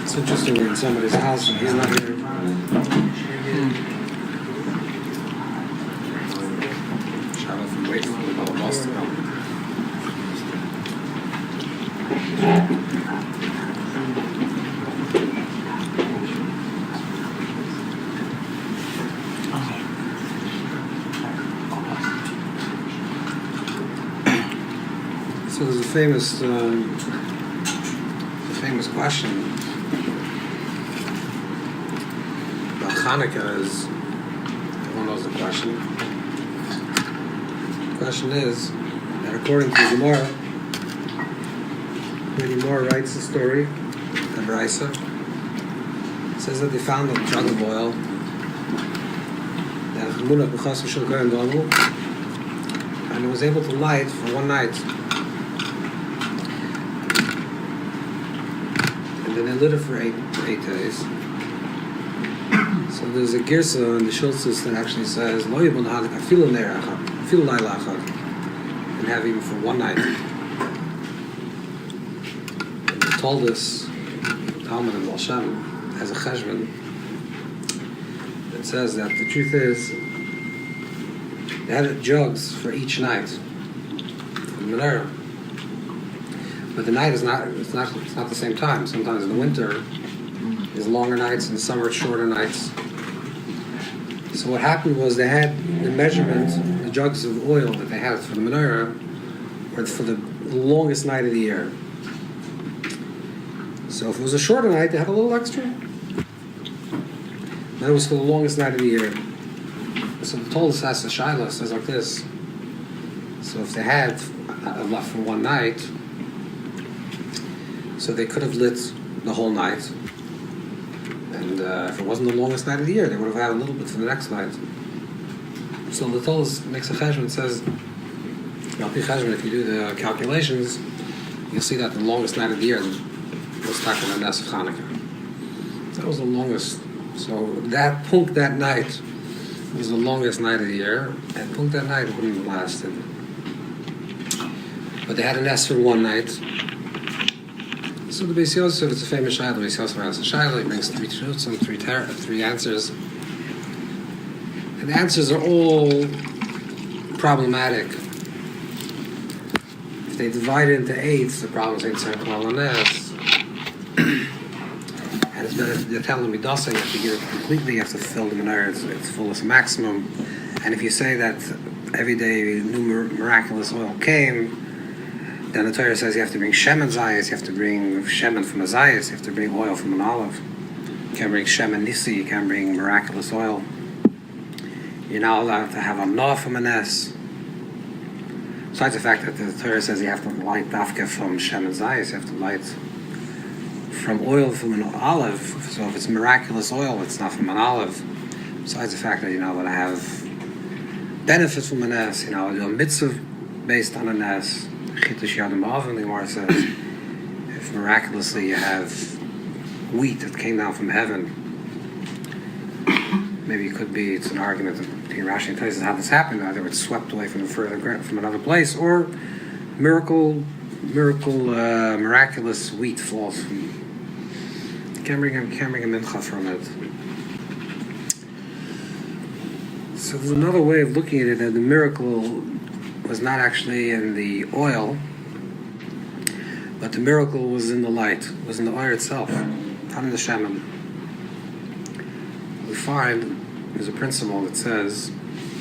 It's interesting, we're in somebody's house and he's not here. Shalom from waiting for the boss to come. So there's a famous question about Hanukkah. Everyone knows the question. The question is that according to the Gemara, when the Gemara writes the story, the Brisa, it says that they found a jug of oil that and it was able to light for one night. And then they lit it for eight days. So there's a girsa in the Shultzis that actually says Lo yibon Hanukkah afilu ner echad, afilu layla echad, and have even for one night. And they told us Talmud and Baal Shem has a cheshbon that says that the truth is they had jugs for each night for the menorah, but the night is not the same time. Sometimes in the winter is longer nights, in the summer it's shorter nights. So what happened was they had the measurement, the jugs of oil that they had for the menorah were for the longest night of the year. So if it was a shorter night, they had a little extra. That was for the longest night of the year. So the Torah says the Shiloh says like this. So if they had left for one night, so they could have lit the whole night. And if it wasn't the longest night of the year, they would have had a little bit for the next night. So the Torah makes a cheshbon and says, if you do the calculations, you'll see that the longest night of the year was stuck in the nest of Hanukkah. That was the longest. So that punk that night was the longest night of the year, and punk that night wouldn't have lasted. But they had an S for one night. So the Beis Yosef, it's a famous Shiloh. The Beis Yosef has a Shiloh. He brings three truths and three answers. And the answers are all problematic. If they divide it into eights, the problem is eight circle on S. And it's better if they're telling me dasa, you have to give it completely, you have to fill the menorah, it's fullest maximum. And if you say that every day new miraculous oil came, then the Torah says you have to bring Shem and Zayas, you have to bring Shem from a Zayas, you have to bring oil from an olive. You can't bring Shem and Nisi, you can't bring miraculous oil. You're not allowed to have a Noah from an S. Besides the fact that the Torah says you have to light Dafka from Shem and Zayas, you have to light from oil from an olive. So if it's miraculous oil, it's not from an olive. Besides the fact that you're not going to have benefit from a nes, you know, a mitzvah based on a nes. Chitush Yadam Ba'avim, the Gemara says, if miraculously you have wheat that came down from heaven, maybe it could be, it's an argument between Rashi and Taisus how this happened, either it's swept away from from another place, or miraculous wheat falls from, you can't bring a mincha from it. So there's another way of looking at it, that the miracle was not actually in the oil, but the miracle was in the light, was in the oil itself, not in the shaman. We find there's a principle that says,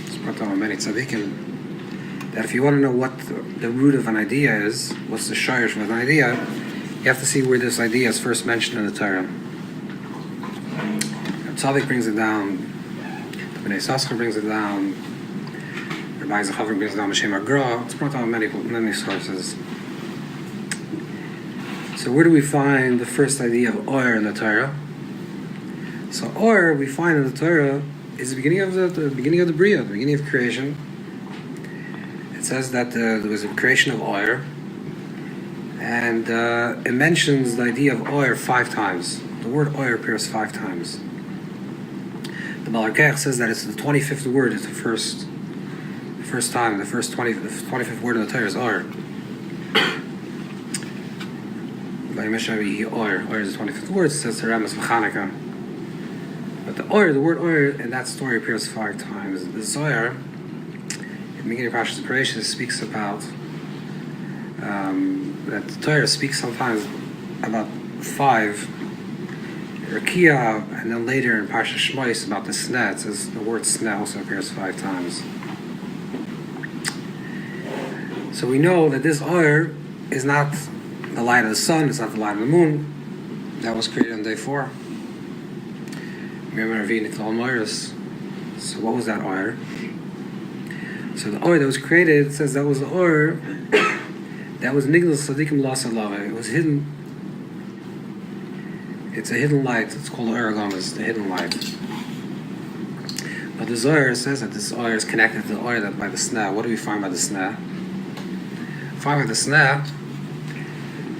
it's brought down by many tzaddikim, that if you want to know what the root of an idea is, what's the shayrish of an idea, you have to see where this idea is first mentioned in the Torah. Tzaddik brings it down, Bnei Saskar brings it down, Rabbi Zachavar brings it down, Mashem Agra. It's brought down many sources. So where do we find the first idea of Or in the Torah? So Or we find in the Torah is the beginning of the beginning of the Bria, the beginning of creation. It says that there was a creation of Or, and it mentions the idea of Or 5 times. The word Or appears 5 times. The Baal Shem says that it's the 25th word. It's the first time. The 25th word in the Torah is Or. By Moshe, Or is the 25th word. It says the Ramas of Hanukkah. But the word Or in that story appears 5 times. The Zohar, in the beginning of Parshas Parashas, speaks about that the Torah speaks sometimes about 5. Rakia, and then later in Parsha Shmois about the sneh, it says the word sneh also appears 5 times. So we know that this Or is not the light of the sun, it's not the light of the moon. That was created on day 4. Remember Ravi Niklal Moiris. So what was that Or? So the Or that was created, it says that was the Or that was Nigdal Sadikim Lasalava. It was hidden. It's a hidden light. It's called the Aragomas, the hidden light. But the Zohar says that this Or is connected to the Or that by the sneh. What do we find by the sneh? Find by the sneh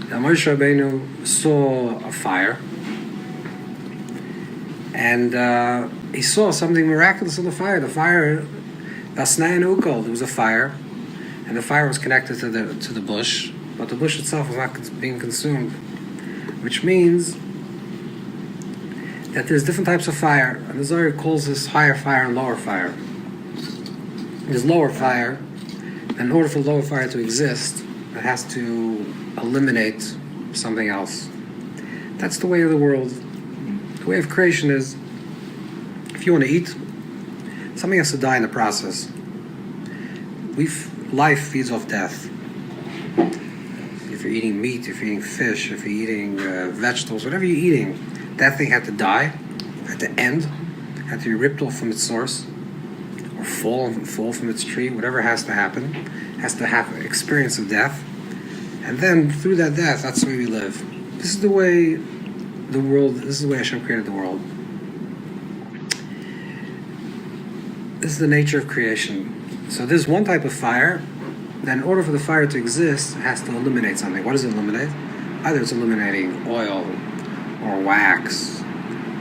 that Moshe Rabbeinu saw a fire, and he saw something miraculous in the fire. The fire, Vasnei and Ukol, there was a fire, and the fire was connected to the bush, but the bush itself was not being consumed, which means that there's different types of fire, and the Zohar calls this higher fire and lower fire. There's lower fire, and in order for lower fire to exist, it has to eliminate something else. That's the way of the world. The way of creation is, if you want to eat, something has to die in the process. Life feeds off death. If you're eating meat, if you're eating fish, if you're eating vegetables, whatever you're eating, that thing had to die at the end, had to be ripped off from its source, or fall from its tree, whatever has to happen, has to have an experience of death, and then through that death, that's the way we live. This is the way Hashem created the world. This is the nature of creation. So there's one type of fire that in order for the fire to exist, it has to eliminate something. What does it eliminate? Either it's eliminating oil, or wax,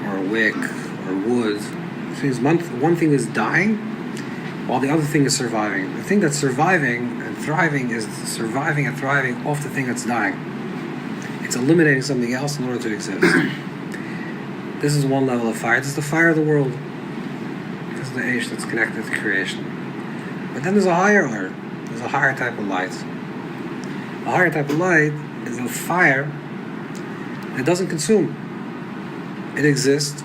or wick, or wood. Which means one thing is dying, while the other thing is surviving. The thing that's surviving and thriving is surviving and thriving off the thing that's dying. It's eliminating something else in order to exist. This is one level of fire. This is the fire of the world. This is the age that's connected to creation. But then there's a higher order. There's a higher type of light. A higher type of light is a fire that doesn't consume. It exists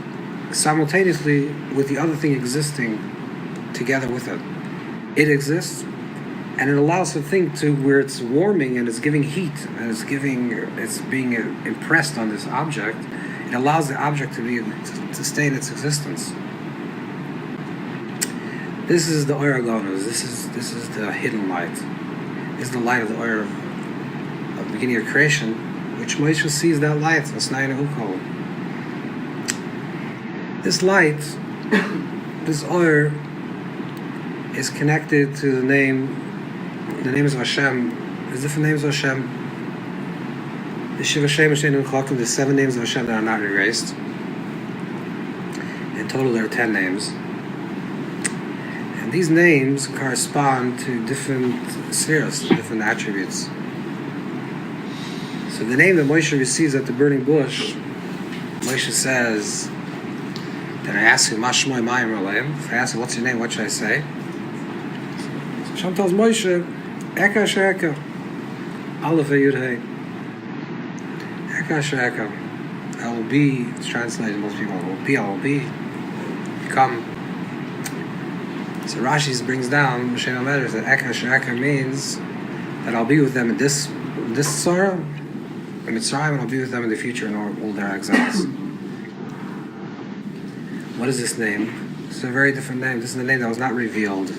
simultaneously with the other thing existing together with it. It exists, and it allows the thing to where it's warming and it's giving heat and it's being impressed on this object. It allows the object to stay in its existence. This is the Or Agonos. This is the hidden light. This is the light of the Or of the beginning of creation, which Moshe sees that light. This light, this oil, is connected to the names of Hashem. There's different names of Hashem. The Shiva Shem Hashem Chakim, the 7 names of Hashem that are not erased. In total, there are 10 names. And these names correspond to different spheres, different attributes. So the name that Moshe receives at the burning bush, Moshe says, then I ask him, Mashmoy Mayim Roleim. If I ask him, what's your name, what should I say? So Hashem tells Moshe, Eka Sheka, Aleph Yud Hey. Eka Sheka. I will be, it's translated, most people, I will be, become. So Rashi brings down, Moshe Omer, that Eka Sheka means that I'll be with them in this Tzara, in Mitzrayim, and I'll be with them in the future in all their exiles. What is this name? It's a very different name. This is the name that was not revealed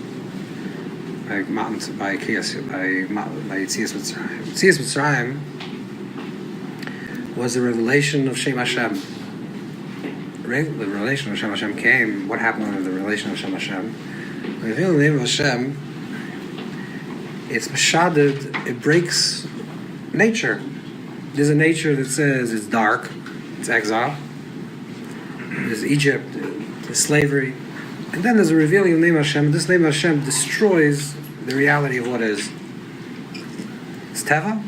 by Yitzias Mitzrayim. Yitzias Mitzrayim was the revelation of Shem Hashem. The revelation of Shem Hashem came. What happened under the revelation of Shem Hashem? When you reveal the name of Hashem, it's mashaded, it breaks nature. There's a nature that says it's dark, it's exile. There's Egypt, there's slavery. And then there's a revealing of the name of Hashem. This name of Hashem destroys the reality of what is. It's Teva.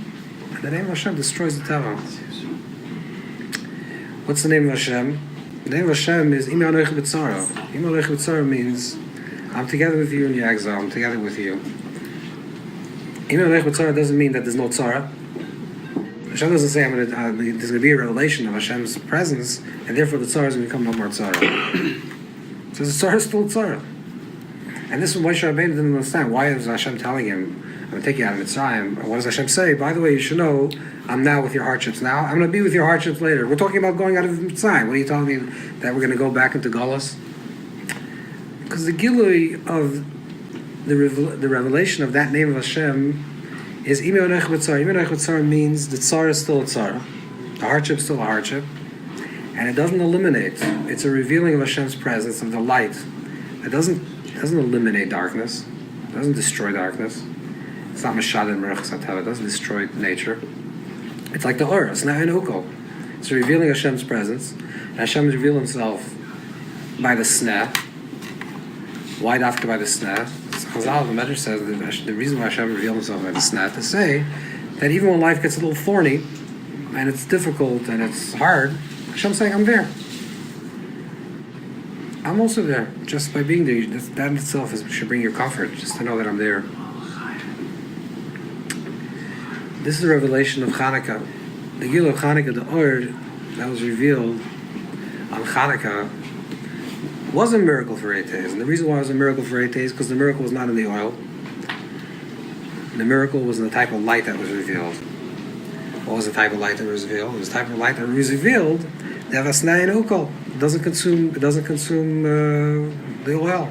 And the name of Hashem destroys the Teva. What's the name of Hashem? The name of Hashem is Imi Anoich B'Tzara. Imi Anoich B'Tzara means I'm together with you in your exile. I'm together with you. Imi Anoich B'Tzara doesn't mean that there's no tzara. Hashem doesn't say there's going to be a revelation of Hashem's presence, and therefore the tzara is going to become no more tzara. So the tzara is still tzara. And this is what Moshe Rabbeinu didn't understand. Why is Hashem telling him, I'm going to take you out of Mitzrayim? And what does Hashem say? By the way, you should know, I'm now with your hardships now. I'm going to be with your hardships later. We're talking about going out of Mitzrayim. What are you telling me? That we're going to go back into Galus? Because the gilui of the revelation of that name of Hashem is Imi Onech B'Tzara. Imi Onech B'Tzara means the tzara is still a tzara. The hardship is still a hardship. And it doesn't eliminate. It's a revealing of Hashem's presence, of the light. It doesn't eliminate darkness. It doesn't destroy darkness. It's not Mashad and Merech Satava. It doesn't destroy nature. It's like the Ur. It's not an Ukol. It's a revealing of Hashem's presence. And Hashem reveals himself by the sneh. Why after by the sneh? Chazal, the Medrash says that the reason why Hashem revealed himself by the sneh to say that even when life gets a little thorny and it's difficult and it's hard, Hashem's saying, I'm there. I'm also there. Just by being there, that in itself should bring you comfort, just to know that I'm there. This is a revelation of Hanukkah. The Gil of Hanukkah, the Or that was revealed on Hanukkah, was a miracle for 8 days. And the reason why it was a miracle for 8 days is because the miracle was not in the oil. The miracle was in the type of light that was revealed. What was the type of light that was revealed? It was the type of light that was revealed that was snai and ukol. It doesn't consume the oil.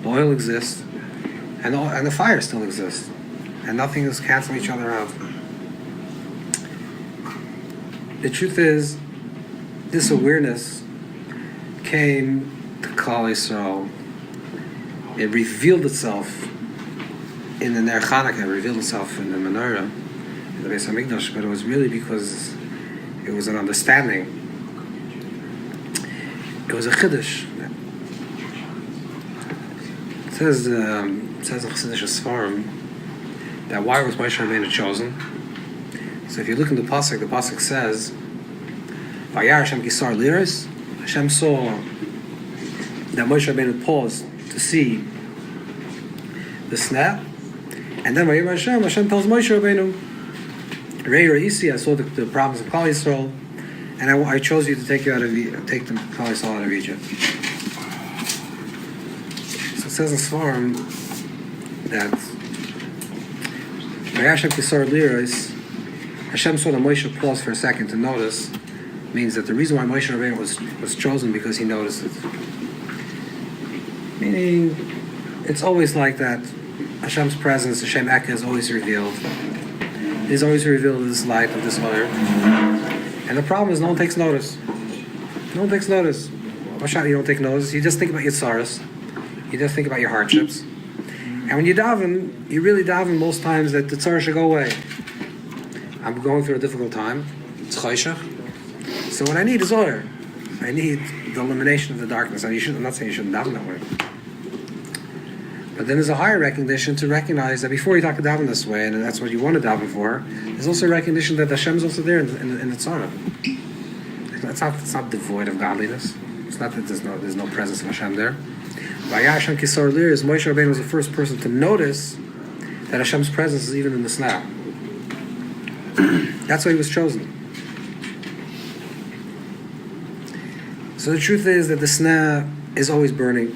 The oil exists, and the fire still exists, and nothing is canceling each other out. The truth is, this awareness came to Klal Yisrael. It revealed itself in the Ner Chanukah. It revealed itself in the menorah, in the Beis Hamikdash. But it was really because it was an understanding. It was a chiddush. It says in Chassidish Sfarim that why was Moshe Rabbeinu chosen? So if you look in the pasuk says, "Vayar Hashem kisar liris." Hashem saw that Moshe Rabbeinu paused to see the snap, and then Vayir Hashem tells Moshe Rabbeinu, "Rei Reisi, I saw the problems of Klal Yisrael, and I chose you to take the Klal Yisrael out of Egypt." So it says in Sfarim that Vayar Hashem kisar liris. Hashem saw that Moshe paused for a second to notice, means that the reason why Moshe Rabbeinu was chosen because he noticed it. Meaning, it's always like that. Hashem's presence, Hashem Eka, is always revealed. is always revealed in this light of this fire. And the problem is no one takes notice. No one takes notice. You don't take notice. You just think about your sorrows. You just think about your hardships. And when you daven, you really daven most times that the tzara should go away. I'm going through a difficult time. It's choshech. So what I need is oil. I need the elimination of the darkness. And I'm not saying you shouldn't daven that way. But then there's a higher recognition to recognize that before you talk to daven this way, and that's what you want to daven for, there's also a recognition that Hashem is also there in the tzara. It's not devoid of godliness. It's not that there's no presence of Hashem there. Vayashem Kisar Lir is Moshe Rabbeinu was the first person to notice that Hashem's presence is even in the snah. That's why he was chosen. So the truth is that the snah is always burning.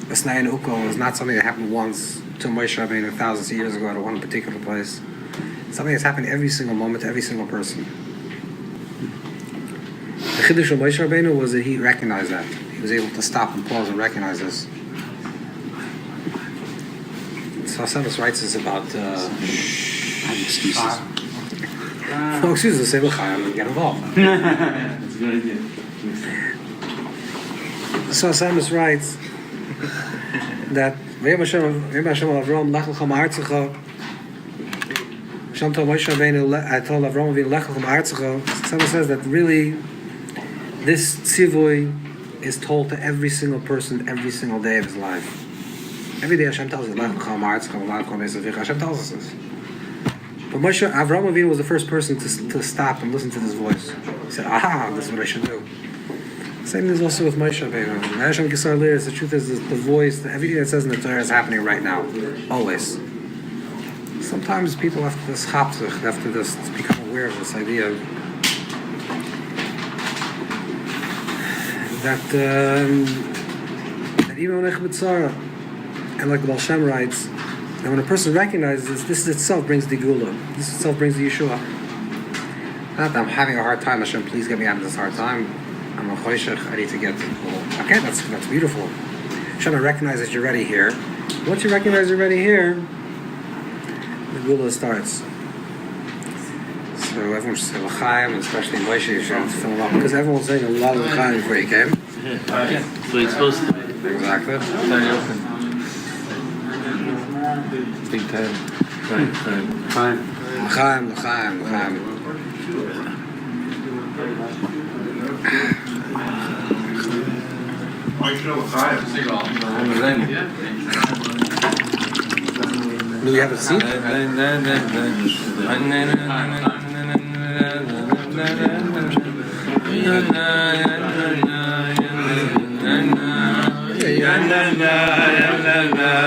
The snah in Ukko is not something that happened once to Moshe Rabbeinu thousands of years ago at one particular place. It's something that's happening every single moment to every single person. The chiddush of Moshe Rabbeinu was that he recognized that. He was able to stop and pause and recognize this. So Samus writes this about excuses. No excuses, say l'chaim and get involved. That's a good idea. So Samus writes that Hashem told Moshe Rabbeinu, I told Avram Avinu, Lech L'chem Artzecha. Samus says that really this tzivui is told to every single person every single day of his life. Every day Hashem tells us, Hashem tells us this. But Avraham Avinu was the first person to stop and listen to this voice. He said, this is what I should do. Same is also with Moshe Rabbeinu. Hashem Kisar Lir, the truth is the voice, everything that says in the Torah is happening right now. Always. Sometimes people have to just become aware of this idea that even when Echbetzara, and like the Baal Shem writes, that when a person recognizes this itself brings the Gula. This itself brings the Yeshua. Not that I'm having a hard time, Hashem, please get me out of this hard time. I'm a choshech, I need to get to Gula. Okay, that's beautiful. Hashem, I recognize that you're ready here. Once you recognize you're ready here, the Gula starts. So everyone should say l'chaim, especially in Moshe, you should fill them up. Because everyone was saying a lot of l'chaim before you came. That's what it's supposed to be. Exactly. Very open. Big time. Fine. L'chaim. Do you have a seat? la la la la la la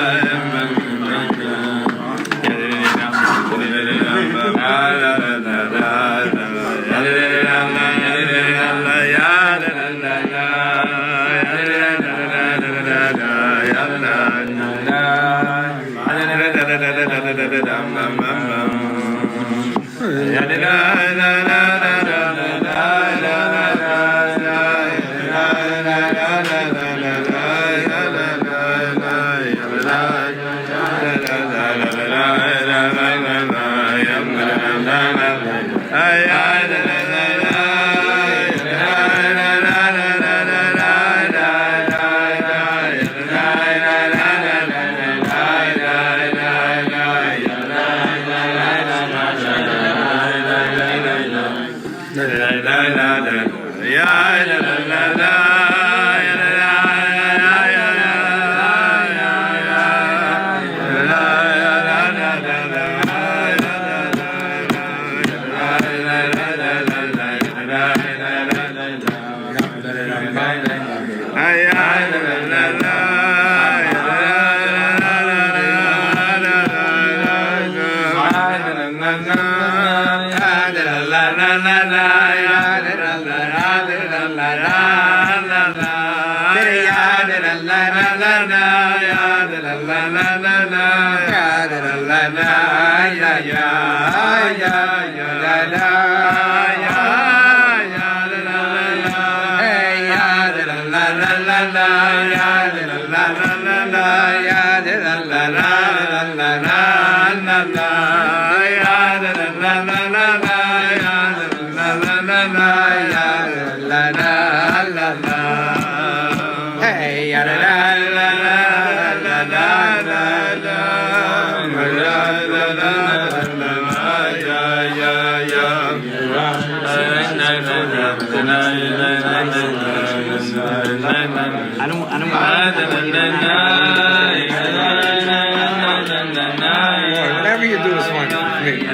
Whatever you do is fine for me.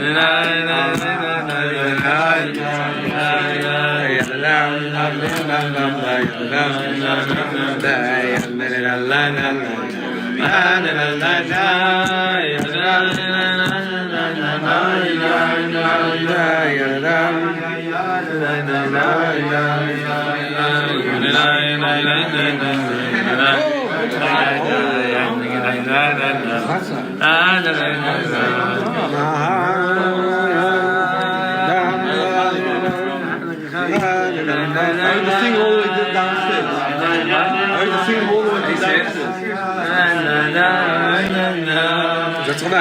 That's what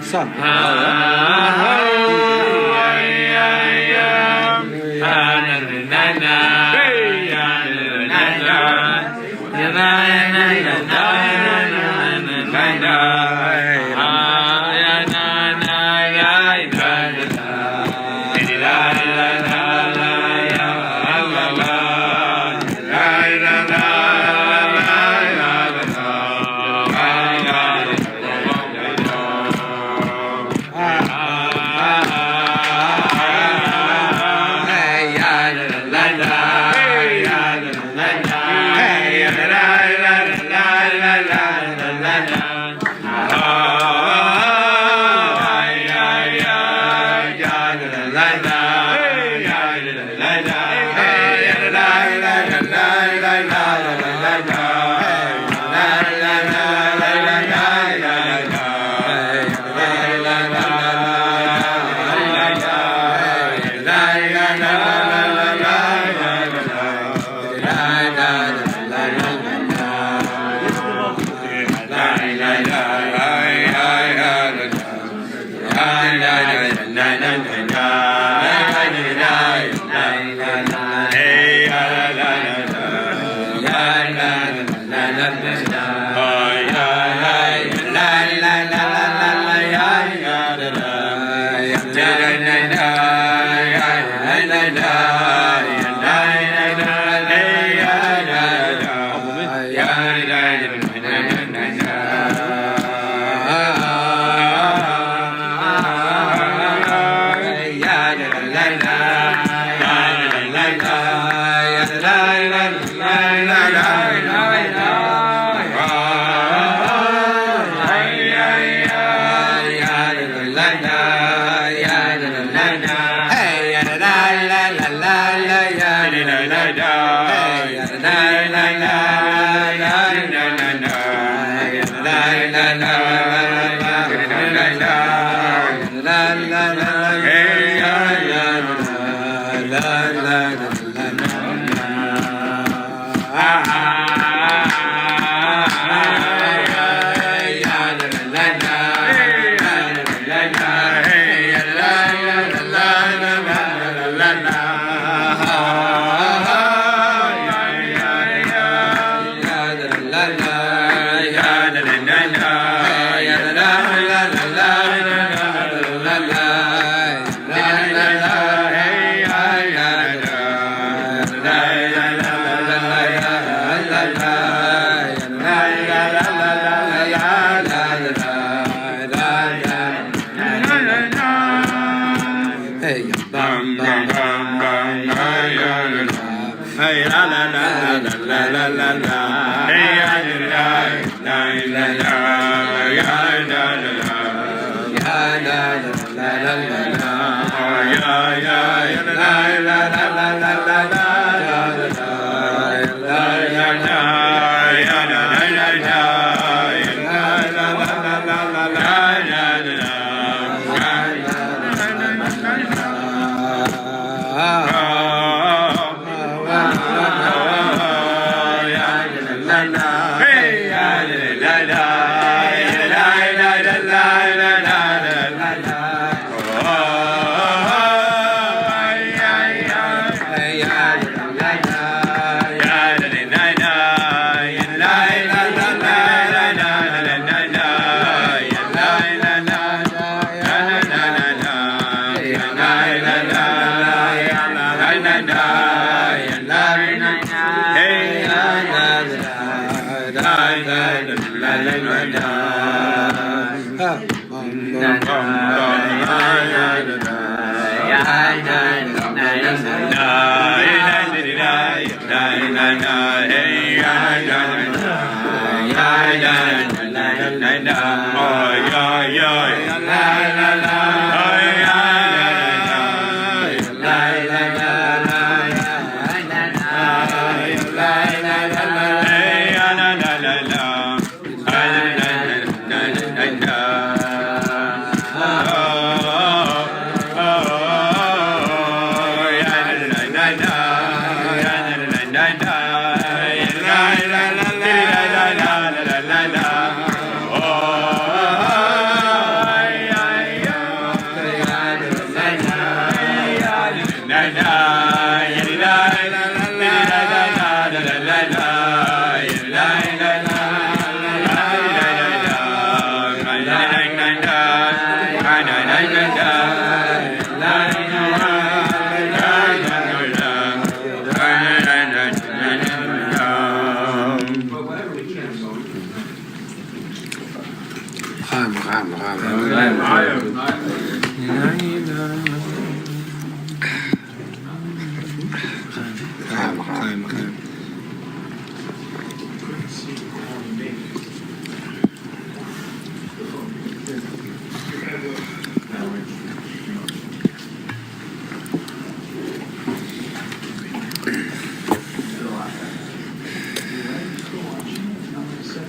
son.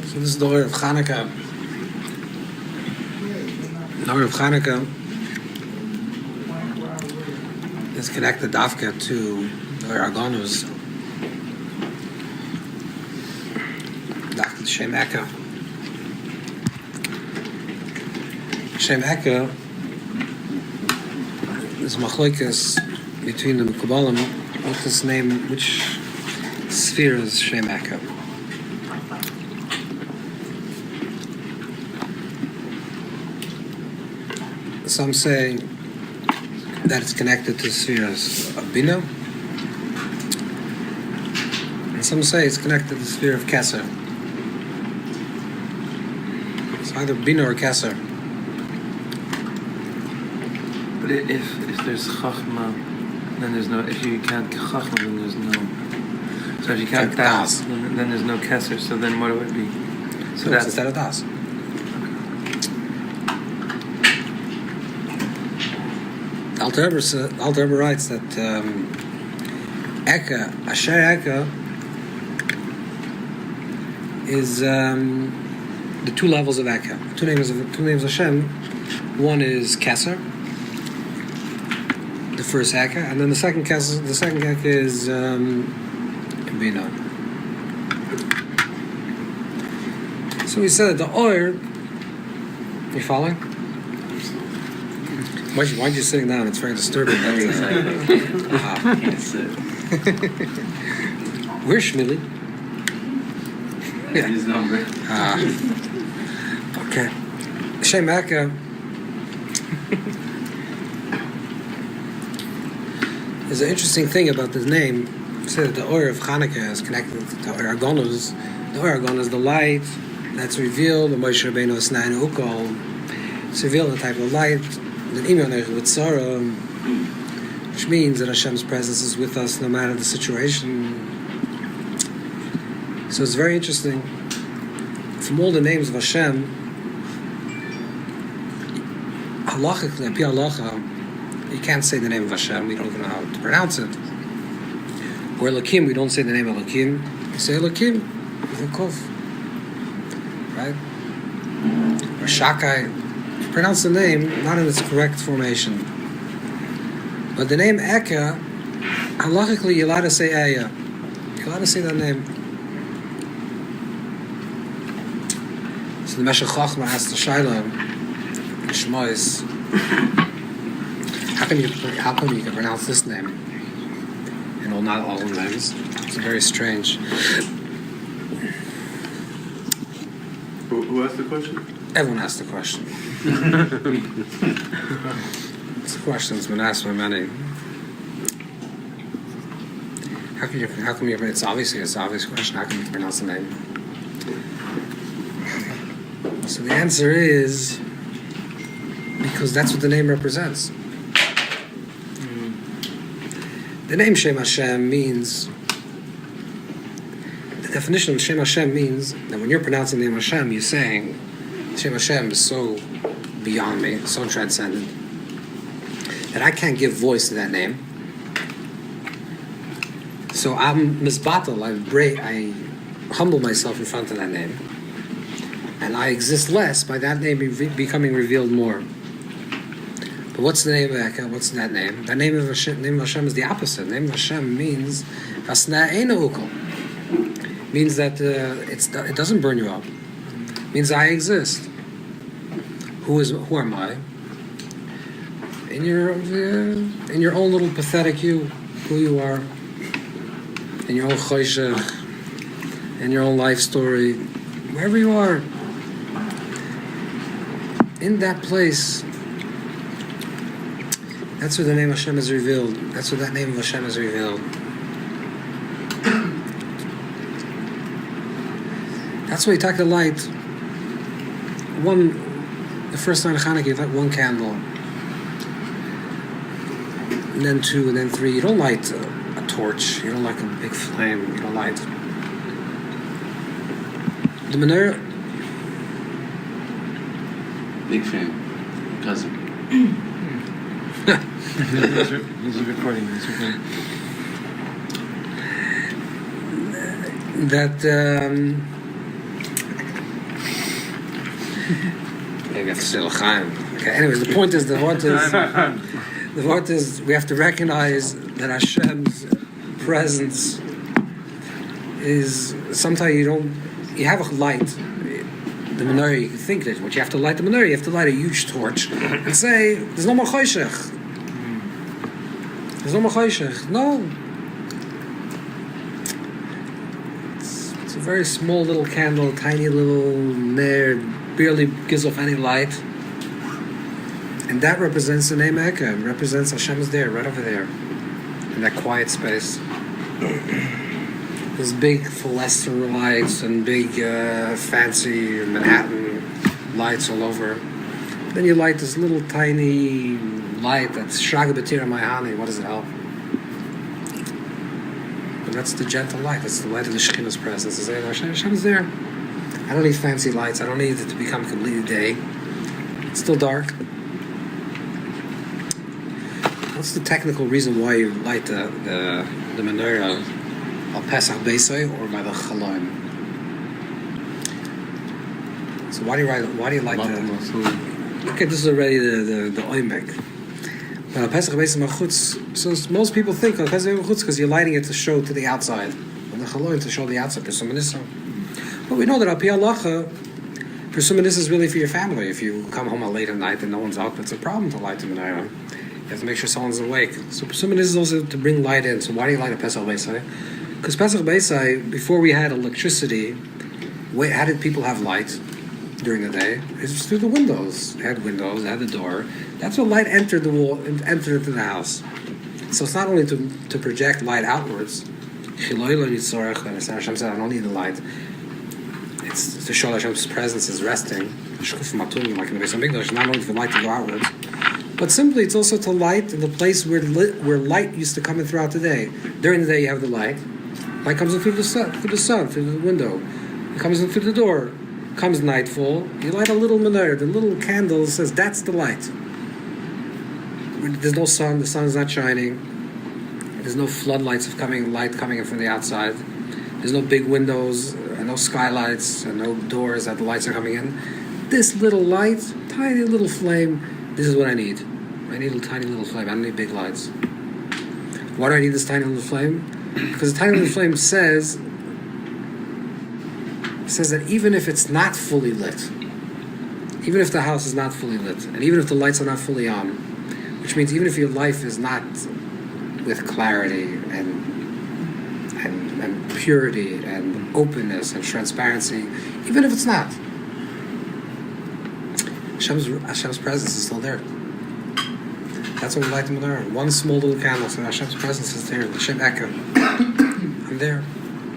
So this is the story of Hanukkah. The story of Hanukkah is connected dafka to the Aragonus, dafka Shem Eka. Shem Eka is machloikas between the Mekubalim. What's this name? Which sphere is Shem Eka? Some say that it's connected to spheres of Bina, and some say it's connected to the sphere of Keser. It's either Bina or Keser. But if there's Chachma, then there's no. If you can't Chachma, then there's no. So if you can't Das, then there's no Keser. So then what would it be? So that's instead of Das. Alter Rebbe writes that Eka, Asher Eka, is the two levels of Eka. Two names of Hashem. One is Keser, the first Eka, and then the second Eka is Bina. So we said the Oir. You following? Why are you sitting down? It's very disturbing. Where's Shmili? Yeah. His number. Okay. Shem Eka. There's an interesting thing about this name. It says that the Oir of Hanukkah is connected to the Oir Agonos. The Oir Agon is the light that's revealed. The Moshe Rabbeinu is Snain Ukol. It's revealed the type of light. The Iman with Sarah, which means that Hashem's presence is with us no matter the situation. So it's very interesting. From all the names of Hashem, halachically, pi halacha, you can't say the name of Hashem. We don't even know how to pronounce it. Or Elokim, we don't say the name of Elokim. We say Elokim with a kuf, right? Or Shakai. Pronounce the name not in its correct formation. But the name Eka, halachically, you're allowed to say Eya. You're allowed to say that name. So the Meshech Chochma asked the Shaila in Shmois, how come you can pronounce this name? And not all the names. It's very strange. Who asked the question? Everyone asked the question. It's a question that's been asked by many. How come you? It's an obvious question. How can you pronounce the name? So the answer is because that's what the name represents. The name Shem Hashem means. The definition of Shem Hashem means that when you're pronouncing the name Hashem, you're saying Shem Hashem is so beyond me, so transcendent, that I can't give voice to that name. So I'm misbatel, I humble myself in front of that name. And I exist less by that name becoming revealed more. But what's the name of Eka? What's that name? The name of Hashem is the opposite. The name of Hashem means Hasna Eina Ukol. Means that it doesn't burn you up. Means I exist. Who am I? In your own little pathetic who you are, in your own choshech, in your own life story, wherever you are, in that place, that's where the name of Hashem is revealed. That's where that name of Hashem is revealed. That's why you take the light. The first night of Hanukkah, you light one candle, and then two, and then three. You don't light a torch. You don't light a big flame. You don't light the menorah. Big fan. Cousin. He's recording. That maybe I have to say l'chaim. Okay. Anyways, the point is the word is we have to recognize that Hashem's presence is sometimes you have a light. The menorah, you can think that but you have to light the menorah, you have to light a huge torch and say, there's no more choshech. There's no more choshech. No. It's a very small little candle, tiny little ner, barely gives off any light. And that represents the name Eka. It represents Hashem is there, right over there, in that quiet space. There's big fluorescent lights and big fancy Manhattan lights all over. Then you light this little tiny light that's Shaga B'tira Mayhani. What does it help? And that's the gentle light. That's the light of the Shekhinah's presence. Hashem's there. I don't need fancy lights. I don't need it to become completely day. It's still dark. What's the technical reason why you light the menorah al Pesach Beisai or by the Chaloim? So why do you light the? Okay, this is already the oimek. But on Pesach Beis Machutz, so most people think on Pesach Beis Machutz because you're lighting it to show to the outside, and the chaloim to show the outside. But we know that al pi halacha, Persuminus is really for your family. If you come home late at night and no one's up, it's a problem to light the menorah. You have to make sure someone's awake. So Persuminus is also to bring light in. So why do you light a Pesach Beisai? Because Pesach Beisai, before we had electricity, how did people have light during the day? It was through the windows. They had windows, they had the door. That's what light entered the wall and entered into the house. So it's not only to project light outwards. Hashem said, I don't need the light. It's to show that Hashem's presence is resting. Like in the Beis Hamikdash, not only for light to go outwards, but simply it's also to light in the place where light used to come in throughout the day. During the day, you have the light. Light comes in through the sun, through the window. It comes in through the door. Comes nightfall, you light a little menorah. The little candle says that's the light. There's no sun. The sun is not shining. There's no floodlights of light coming in from the outside. There's no big windows, no skylights, and no doors that the lights are coming in. This little light, tiny little flame, this is what I need. I need a tiny little flame. I don't need big lights. Why do I need this tiny little flame? Because the tiny little flame says that even if it's not fully lit, even if the house is not fully lit, and even if the lights are not fully on, which means even if your life is not with clarity and purity and openness and transparency, even if it's not, Hashem's presence is still there. That's what we like to learn. One small little candle, so Hashem's presence is there. Hashem echo. I'm there.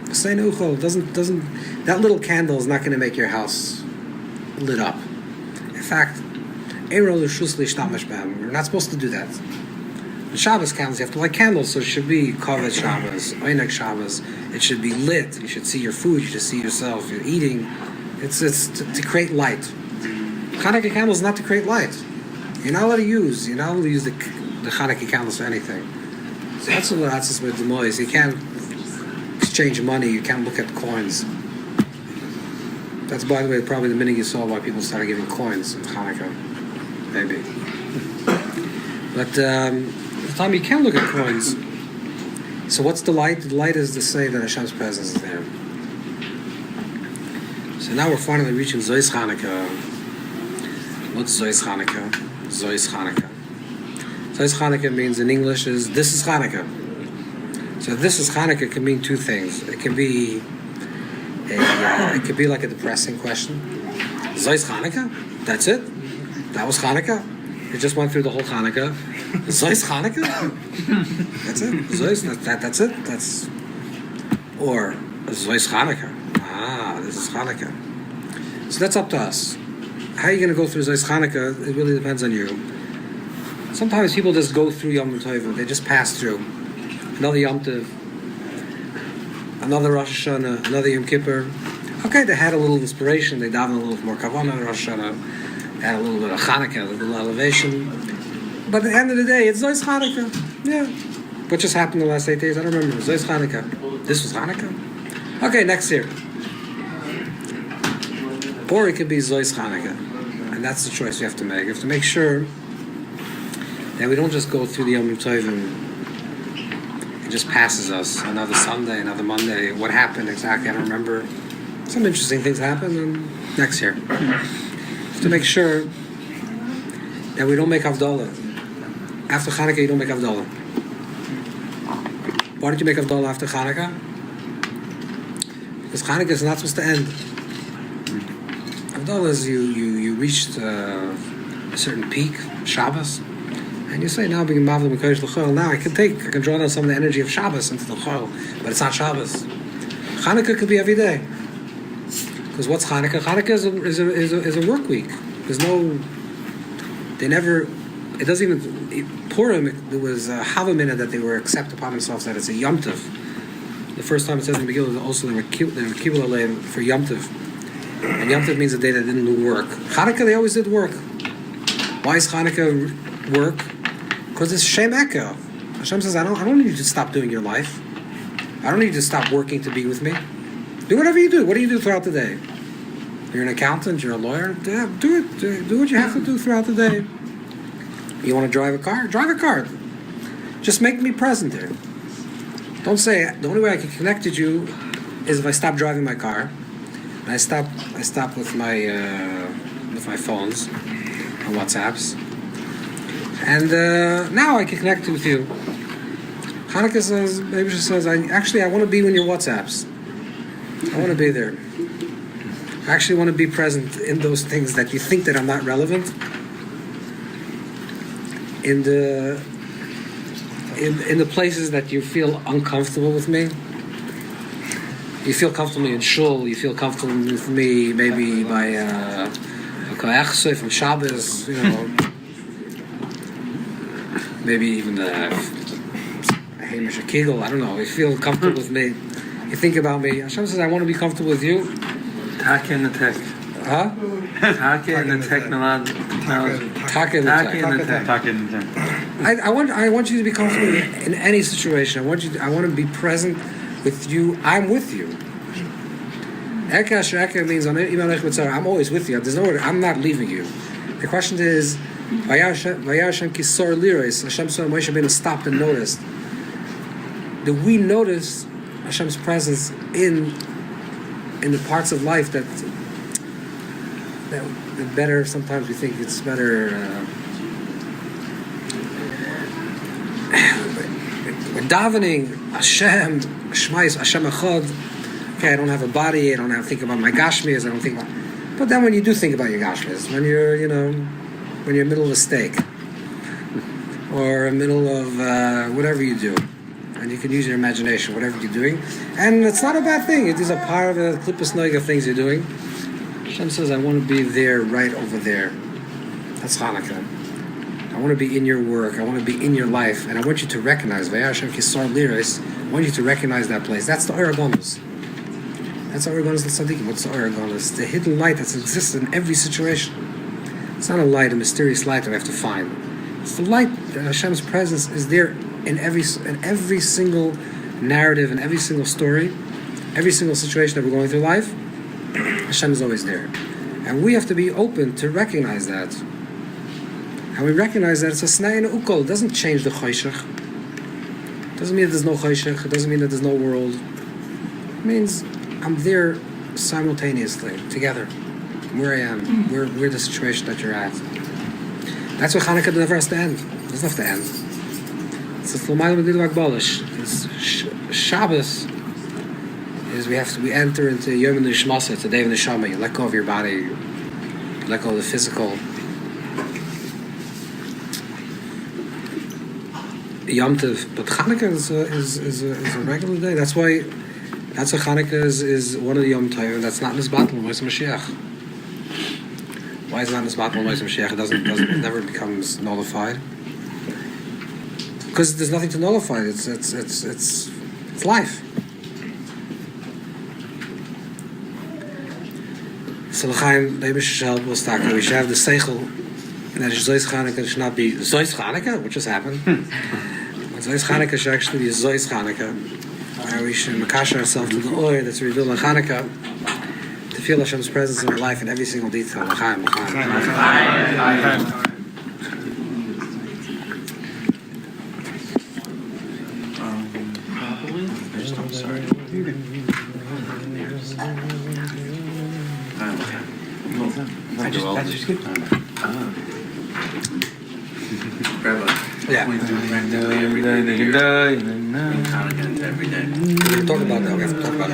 Doesn't that little candle is not going to make your house lit up. In fact, we're not supposed to do that. The Shabbos candles, you have to light candles, so it should be Kavod Shabbos, Oinek Shabbos. It should be lit. You should see your food. You should see yourself. You're eating. It's to create light. Hanukkah candles is not to create light. You're not allowed to use. You're not allowed to use the Hanukkah candles for anything. So that's what that's with the noise. You can't exchange money. You can't look at coins. That's, by the way, probably the minute you saw why people started giving coins in Hanukkah. Maybe. But the time you can look at coins. So what's the light? The light is to say that Hashem's presence is there. So now we're finally reaching Zos Chanukah. What's Zos Chanukah? Zos Chanukah. Zos Chanukah means in English is this is Hanukkah. So this is Hanukkah can mean two things. It can be like a depressing question. Zos Chanukah? That's it? That was Hanukkah? It just went through the whole Hanukkah. Zos Chanukah? That's it? Zos, that's it? That's... Or Zos Chanukah. Ah, this is Hanukkah. So that's up to us. How are you going to go through Zos Chanukah? It really depends on you. Sometimes people just go through Yom Tov. They just pass through. Another Yom Tov, another Rosh Hashanah, another Yom Kippur. Okay, they had a little inspiration. They davened a little more kavanah in Rosh Hashanah. They had a little bit of Hanukkah, a little elevation. But at the end of the day, it's Zos Chanukah. Yeah. What just happened the last 8 days? I don't remember. Zos Chanukah. This was Hanukkah? Okay, next year. Or it could be Zos Chanukah. And that's the choice you have to make. You have to make sure that we don't just go through the Yom Tov and it just passes us. Another Sunday, another Monday. What happened exactly? I don't remember. Some interesting things happened, and next year. You have to make sure that we don't make Havdalah. After Hanukkah, you don't make Havdalah. Why don't you make Havdalah after Hanukkah? Because Hanukkah is not supposed to end. Havdalah is you reached a certain peak, Shabbos, and you say, now being Mavli Mekadosh L'Chol, now I can draw down some of the energy of Shabbos into the Chol, but it's not Shabbos. Hanukkah could be every day. Because what's Hanukkah? Hanukkah is a work week. There's no... It doesn't even... Purim, there was a Havamina that they were accept upon themselves that it's a Yom Tov. The first time it says in the Megillah, also they were Kibbutz Aleim for Yom Tov. And Yom Tov means the day that they didn't do work. Hanukkah, they always did work. Why is Hanukkah work? Because it's Shem Echo. Hashem says, I don't need you to stop doing your life. I don't need you to stop working to be with me. Do whatever you do. What do you do throughout the day? You're an accountant, you're a lawyer. Yeah, do it. Do what you have to do throughout the day. You want to drive a car? Drive a car. Just make me present there. Don't say the only way I can connect with you is if I stop driving my car. And I stop with my phones and WhatsApps. And now I can connect with you. Hanukkah says, maybe she says, I want to be in your WhatsApps. I want to be there. I actually want to be present in those things that you think that are not relevant. In the places that you feel uncomfortable with me. You feel comfortable in shul. You feel comfortable with me maybe by a koachse from Shabbos. You know, maybe even a Hamish Kegel. I don't know. You feel comfortable with me. You think about me. Hashem says, I want to be comfortable with you. Taka in the tech. Huh? Taka in the technology. Taka in the tech. Taka in the tech. I want you to be comfortable in any situation. I want to be present with you. I'm with you. Eka means I'm always with you. There's no word. I'm not leaving you. The question is, Vayashem kisor liros. Hashem saw Moshe Rabbeinu stopped and noticed. Do we notice Hashem's presence in the parts of life that better? Sometimes we think it's better. We're davening Hashem, Shmais, Hashem Echad. Okay, I don't have a body. I don't have to think about my gashmis. I don't think about. But then when you do think about your gashmis, when you're in the middle of a steak or in the middle of whatever you do, and you can use your imagination, whatever you're doing, and it's not a bad thing. It is a part of the klippus noig of things you're doing. Hashem says, I want to be there, right over there. That's Hanukkah. I want to be in your work. I want to be in your life, and I want you to recognize. Vayashem kisar liros. I want you to recognize that place. That's the Oregonus. That's the Oregonus l'tzadikim. What's the Oregonus? The hidden light that exists in every situation. It's not a light, a mysterious light that I have to find. It's the light that Hashem's presence is there in every single narrative, in every single story, every single situation that we're going through life. Hashem is always there, and we have to be open to recognize that. And we recognize that it's a snai and ukol. It doesn't change the choshech. It doesn't mean that there's no choshech. It doesn't mean that there's no world. It means I'm there simultaneously, together. Where I am, where the situation that you're at. That's why Hanukkah never has to end. It doesn't have to end. It's Shabbos is we enter into Yom Nishmasa. It's a day of Neshama. You let go of your body. You let go of the physical. Yom Tov, but Hanukkah is a regular day. That's why Hanukkah is one of the Yom Tov, and that's not Nisbat Moshe Mashiach. Why is it not Nisbat Moshe Mashiach? It never becomes nullified. Because there's nothing to nullify. It's life. So L'chaim, maybe we should have the seichel, and that Zos Chanukah should not be Zos Chanukah, which just happened. Zos Chanukah should actually be Zos Chanukah. We should makash ourselves to the oil that's revealed in Hanukkah to feel Hashem's presence in our life in every single detail. L'chaim. Rabbi. Yeah. We talk about that. We have to talk about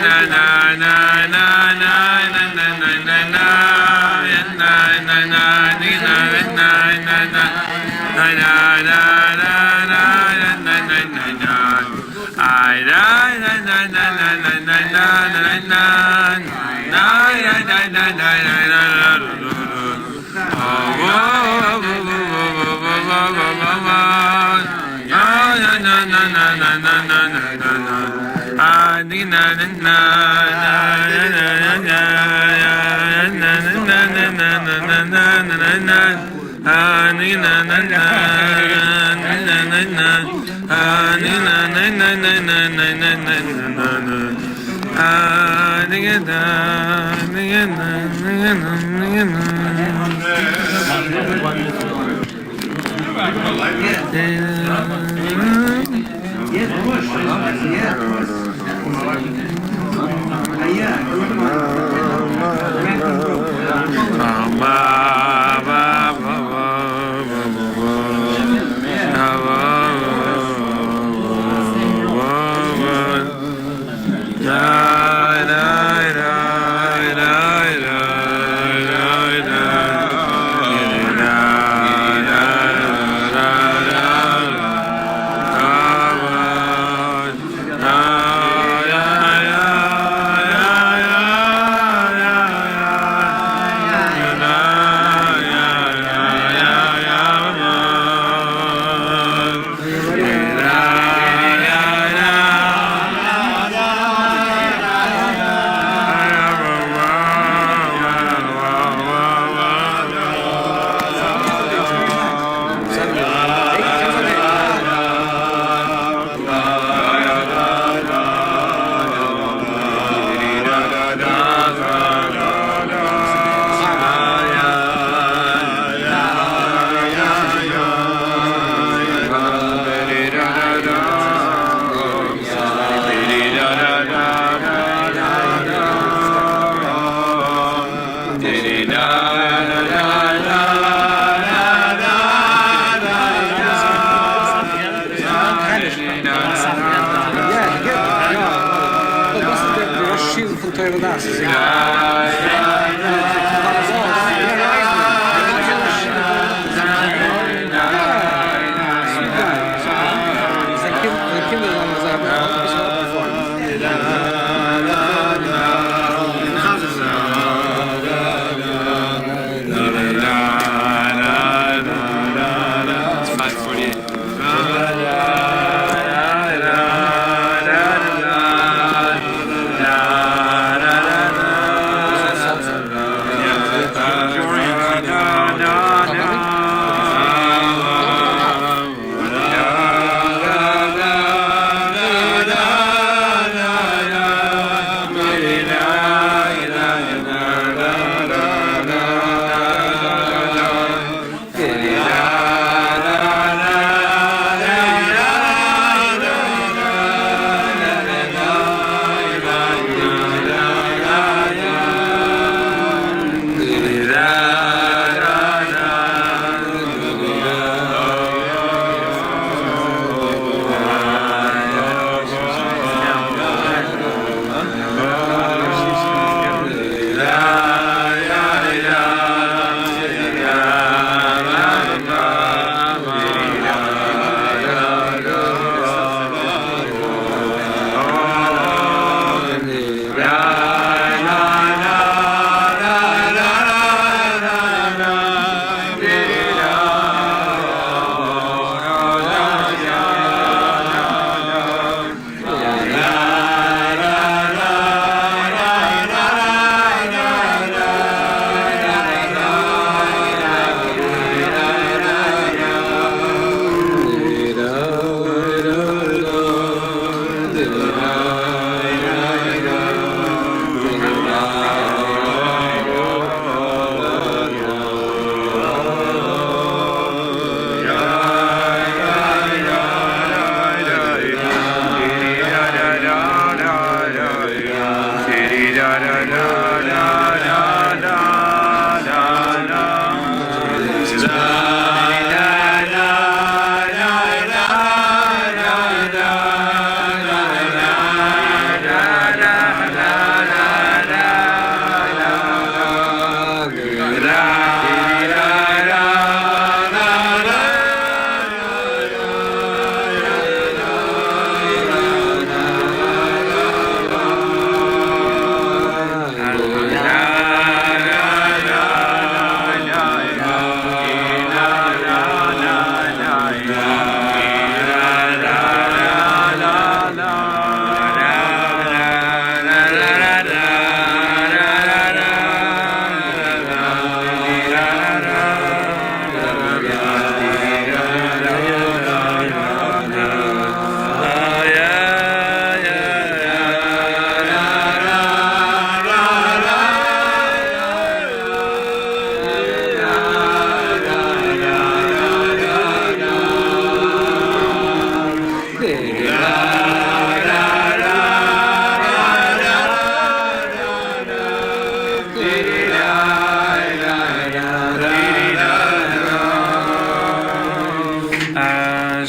na na na na na na na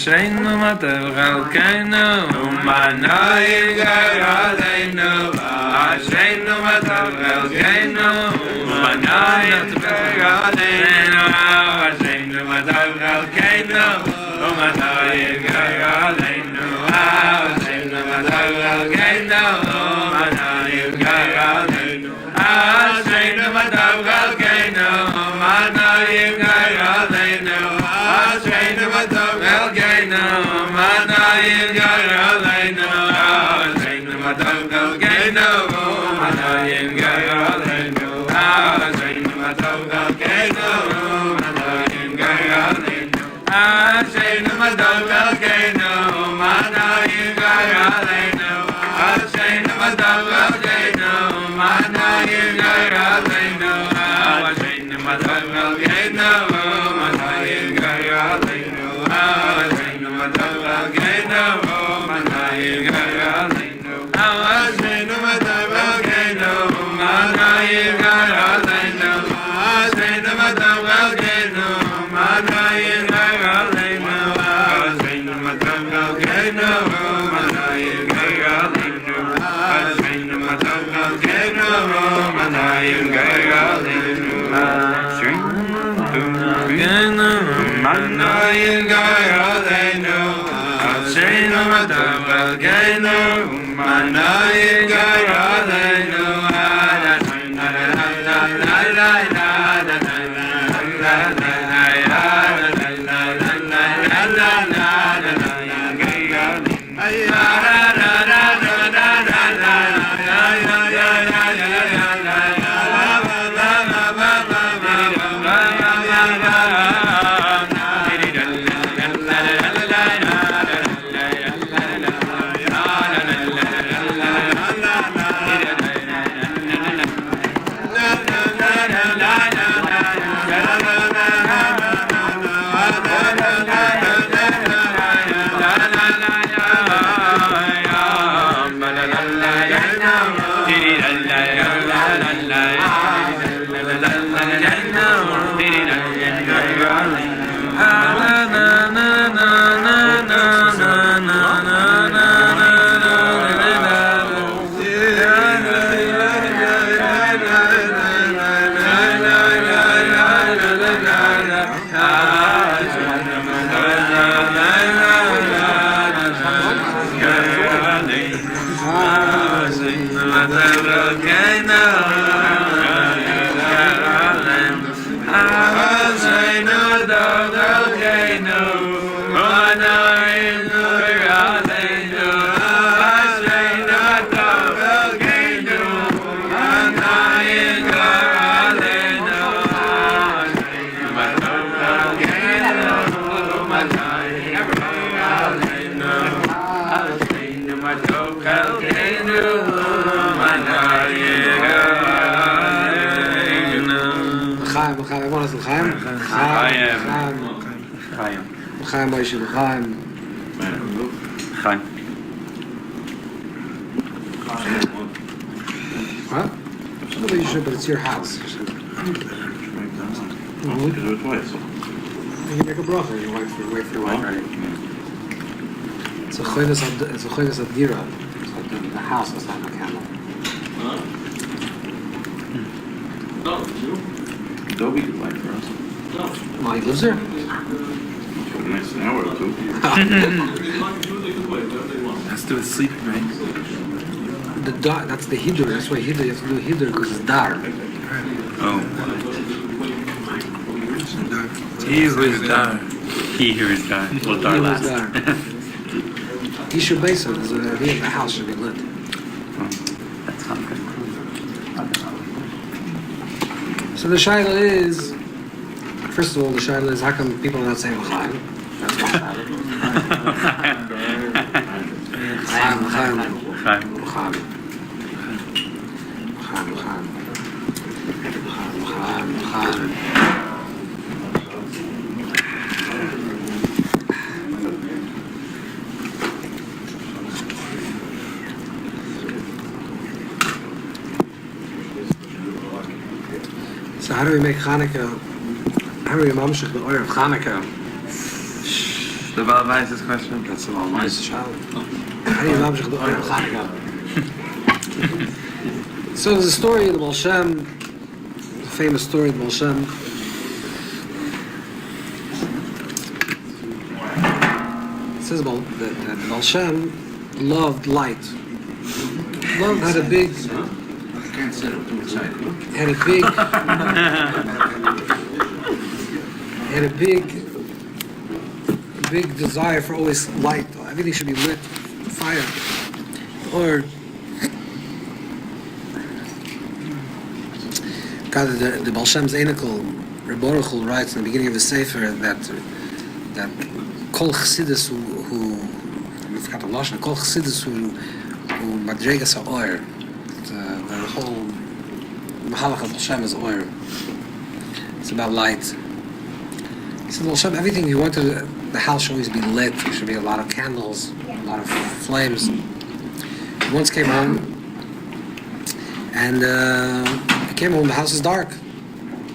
Ashreinu Matav Chalkeinu Umanayim Gayaleinu Ashreinu Matav Chalkeinu Umanayim Gayaleinu Ashreinu Matav Chalkeinu Umanayim Gayaleinu Ashreinu Matav Chalkeinu Umanayim Gayaleinu Ashreinu Matav Chalkeinu Umanayim Gayaleinu Ashreinu Matav Chalkeinu Umanayim Gayaleinu Ashreinu Matav Chalkeinu Umanayim Gayaleinu Ashreinu Matav Chalkeinu Umanayim Gayaleinu Ashreinu Matav Chalkeinu Umanayim Gayaleinu Ashreinu Matav Chalkeinu Umanayim Gayaleinu Ashreinu Matav Chalkeinu Umanayim Gayaleinu Ashreinu Matav Chalkeinu Umanayim Gayaleinu Ashreinu Matav Chalkeinu Umanayim Gayaleinu Ashreinu Matav Chalkeinu Umanayim Gayaleinu Ashreinu Matav Chalkeinu Umanayim Gayaleinu Ashreinu Matav Chalkeinu Umanayim Gayaleinu Umanayim Gayaleinu Ashreinu Matav Chalkeinu Umanayim Gayaleinu Everyone is l'chaim. L'chaim, Moshe, l'chaim. Chaim. What? Well, you should, but it's your house. You should. You can do it twice. You can make a bracha. You wait for your wife, right? It's a chodesh adira. It's like the house is not a candle. Dobby could light for us. Well, he lives there. For the next hour or two. Has to do with sleeping, right? That's the hidur. That's why hidur. You have to do hidur because it's dar. Oh. He who is dar. He who is dar. Well, dar last. Isha Besa is the house should be lit. That's not good. So the shaila is, first of all, the shaila is how come people are not saying l'chaim? That's one shaila. L'chaim, l'chaim, l'chaim, l'chaim, l'chaim, l'chaim. How do we make Hanukkah? How do we mamshich the oil of Hanukkah? The Baal Weiss's question. That's all nice. So there's a story of the Baal Shem, the famous story of the Baal Shem. It says about that the Baal Shem loved light. Love had a big, big desire for always light. Everything should be lit, fire, or God. The Baal Shem's Einikel, Rabbi writes in the beginning of the Sefer that Kol Chassidus who I forgot the lashon. Kol Chassidus who madregas ha'or. The whole mahalach of Baal Shem is oir. It's about light. He said Baal Shem, everything he wanted, the house should always be lit. There should be a lot of candles, a lot of flames. He once came home, and he came home. The house is dark.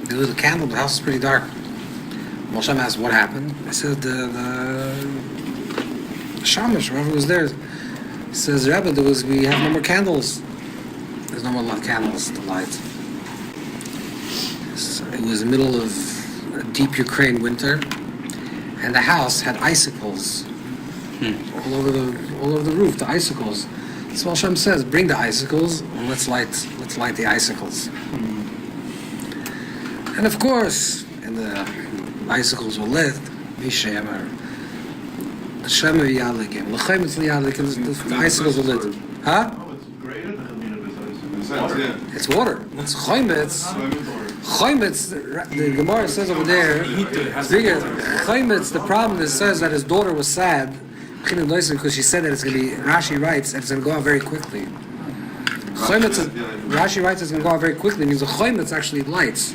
They lit a candle. The house is pretty dark. Baal Shem asked what happened. I said the shamash, whoever was there, says Rabbi, we have no more candles. There's no more candles to light. So it was the middle of a deep Ukraine winter, and the house had icicles all over the roof. The icicles. So Baal Shem says, "Bring the icicles and let's light the icicles." And of course, and the icicles were lit. Vishemer, Hashem v'yadlikim, l'chaymitz v'yadlikim. The icicles were lit. Huh? It's water. It's chaymitz. Chaymitz, the Gemara says over there, Chaymitz, the problem is, says that his daughter was sad because she said that it's going to be, Rashi writes, that it's going to go out very quickly. Chaymitz, Rashi writes it's going to go out very quickly, means the Chaymitz actually lights.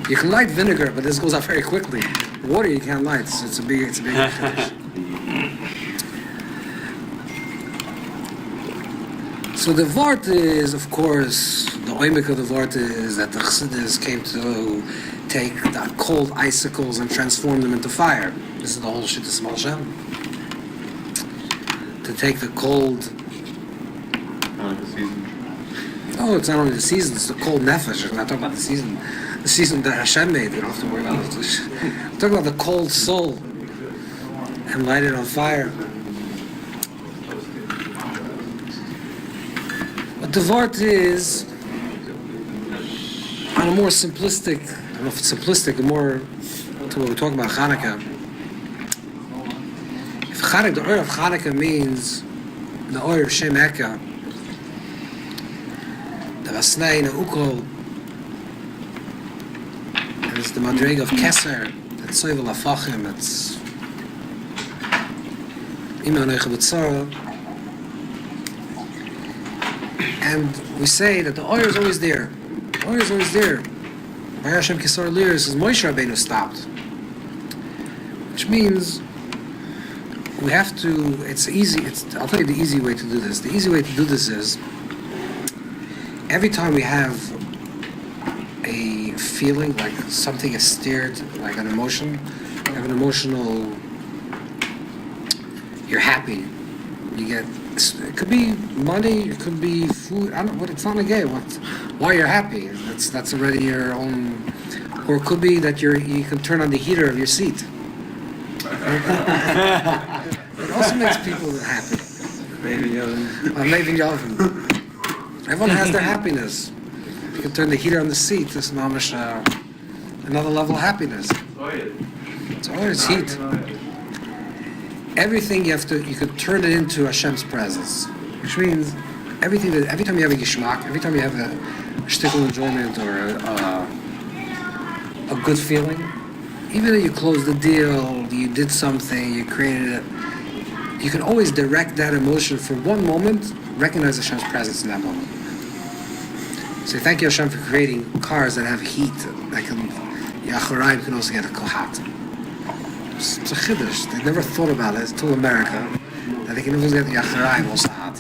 You can light vinegar, but this goes out very quickly. Water you can't light, so it's a big finish. So the Vart is, of course, the oimik of the Vart is that the Chassidus came to take the cold icicles and transform them into fire. This is the whole shit of Baal Shem. To take the cold... Oh, it's not only the season, it's the cold nefesh. I'm not talking about the season. The season that Hashem made, you don't have to worry about it. I'm talking about the cold soul and light it on fire. The Vart is on a more simplistic, I don't know if it's simplistic, or more to what we're talking about, Hanukkah. If Hanukkah, the Or of Hanukkah means the Or of Shem Eka, the Vasnei, the Ukol, and it's the Madreg of Keser, it's Soivel Afachim, it's Ima Noicha B'Tzara. And we say that the oil is always there. The oil is always there. By Hashem Kisar Lir says Moshe Rabbeinu stopped. Which means we have to, it's easy, I'll tell you the easy way to do this. The easy way to do this is every time we have a feeling like something is stirred, like an emotion, you have an emotional, you're happy, you get, it could be money, it could be food. I don't know what. It's not a game. Why you're happy? That's already your own. Or it could be that you can turn on the heater of your seat. It also makes people happy. Maybe Yovin. Everyone has their happiness. You can turn the heater on the seat. This is another level of happiness. It's always heat. Everything you could turn it into Hashem's presence, which means every time you have a gishmak, every time you have a shtickle enjoyment or a good feeling, even if you closed the deal, you did something, you created it, you can always direct that emotion for one moment, recognize Hashem's presence in that moment. Say, thank you Hashem for creating cars that have heat, that can, Yacharaim can also get a kohat. It's a chiddush. They never thought about it until America, that they can always get the Yacharaim also hot.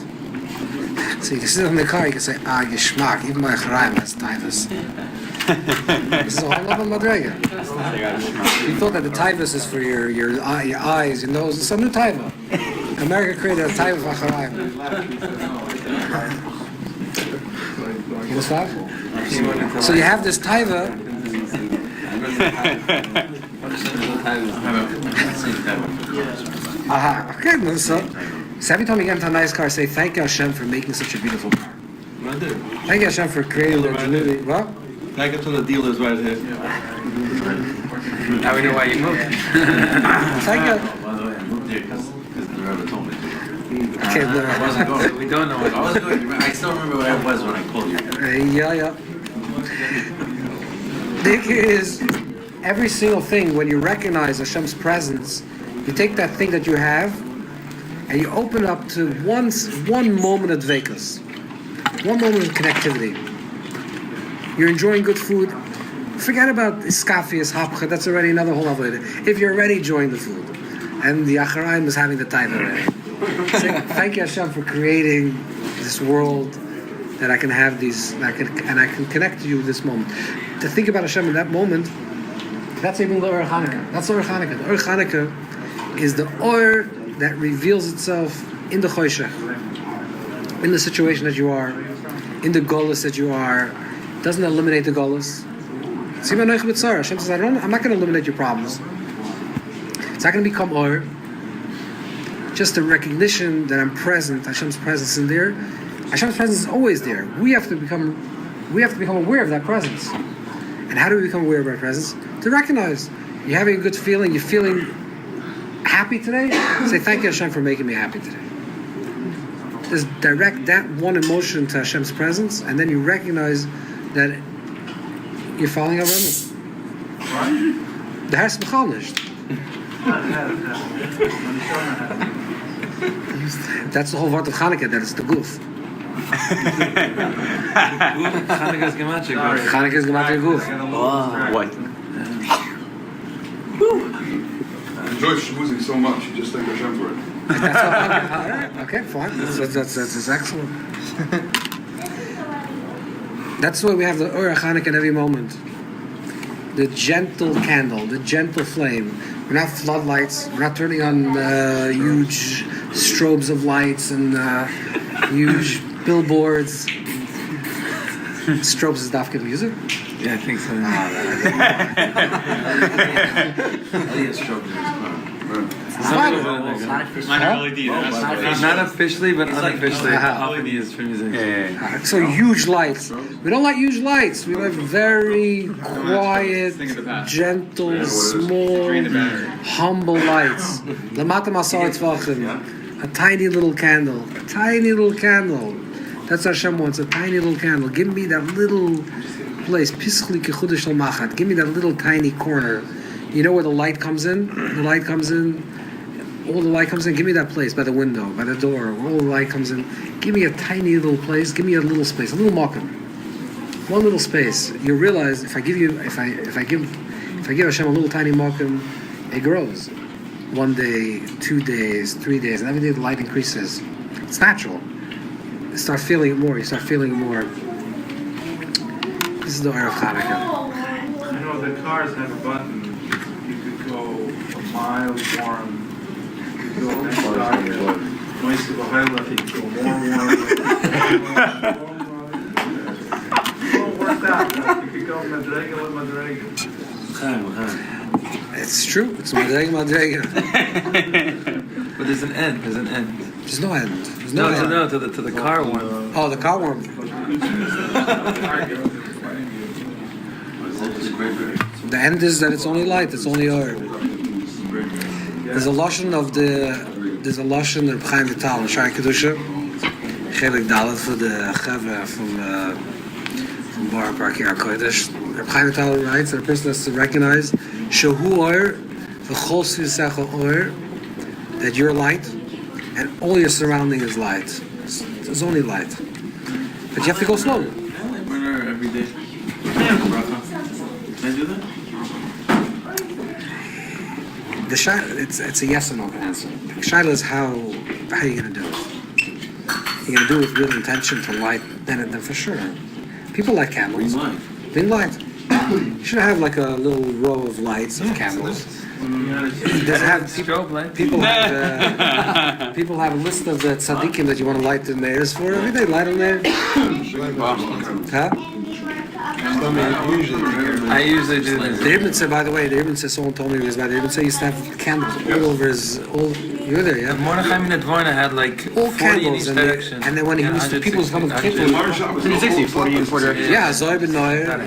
So you can sit in the car, you can say, Geshmak, even my Yacharaim has tivus. This is a whole other madrega. You thought that the taivas is for your eyes, your nose. It's a new taiva. America created a taiva for Acharayim. You understand? So you have this taiva. Aha. Okay. So every time you get into a nice car, say thank you Hashem for making such a beautiful car. Thank you Hashem for creating the ingenuity. What? Thank you to the dealers right here. Now we know why you moved. Thank you. By the way, I moved here because the Rabbi told me to. Okay, I wasn't going. We don't know what I was going. I still remember where I was when I called you. Yeah. Dik is every single thing. When you recognize Hashem's presence, you take that thing that you have and you open up to one moment of dvekas, one moment of connectivity. You're enjoying good food. Forget about iskafias, hapcha. That's already another whole other. If you're already enjoying the food, and the Acharayim is having the time already. Say, thank you Hashem for creating this world that I can have these, and I can connect to you with this moment. To think about Hashem in that moment, that's even the Or Hanukkah. That's the Or Hanukkah. The Or Hanukkah is the Or that reveals itself in the Choshech, in the situation that you are, in the Golus that you are. It doesn't eliminate the Golus. Hashem says, I'm not going to eliminate your problems. It's not going to become Or. Just the recognition that I'm present, Hashem's presence in there. Hashem's presence is always there. We have to become aware of that presence. And how do we become aware of our presence? To recognize you're having a good feeling, you're feeling happy today. Say thank you Hashem for making me happy today. Just direct that one emotion to Hashem's presence, and then you recognize that you're following a rhythm. The Hers B'chal nicht. That's the whole word of Hanukkah, that it's the goof. Hanukkah's gematria. Hanukkah's gematria goof. What? Enjoy schmoozing so much, you just thank Hashem for it. Okay, fine. That's excellent. That's why we have the Ur Hanukkah in every moment. The gentle candle, the gentle flame. We're not floodlights. We're not turning on huge strobes of lights and huge billboards. Strobes is dafka music? Yeah, I think so. Not officially, but unofficially. Already is for music. So huge lights. We don't like huge lights. We like very quiet, gentle, small, humble lights. A tiny little candle. A tiny little candle. That's what Hashem wants. A tiny little candle. Give me that little place. Give me that little tiny corner. You know where the light comes in? The light comes in. All the light comes in. Give me that place by the window, by the door, where all the light comes in. Give me a tiny little place. Give me a little space, a little makom, one little space. You realize if I give Hashem a little tiny makom, it grows. 1 day, 2 days, 3 days, and every day the light increases. It's natural. You start feeling it more. You start feeling it more. This is the Erev Hanukkah. You know, the cars have a button. You could go a mile warm. You could go inside. Noise of a highlight. You could go more warm. It all worked out. You could go madrega with madrega. It's true. It's madrega. But there's an end. There's an end. There's no end. There's No, end. to the car one. Oh, the car worm. The end is that it's only light. It's only oil. There's a lashon of Reb Chaim Vital, Shai Kedusha, Chelik Dalet for the Chevra from Bar Parking HaKodesh. Reb Chaim Vital writes that a person has to recognize Shehu Oyer V'chol Svisecha Oyer, that you're light and all your surrounding is light. There's only light, but you have to go slow. Every day. Can I do that? The shaila, it's a yes or no answer. The shaila is how are you going to do it? You're going to do it with real intention to light, then for sure. People like candles. Green light. Green light. You should have like a little row of lights of candles. Does it have Strobe light. people have a list of the tzaddikim that you want to light the neirs for every day? Light them there. Huh? I usually do The this. Rebbe, by the way, the Rebbe, someone told me it was about the Rebbe, used to have candles all over his. You were there, yeah? Mordechai Minadvorna had like All 40 in candles, each and direction. then when he used to, people was coming to kick him. 360, 40 in 4 directions. Yeah, Zoib and Noah, yeah.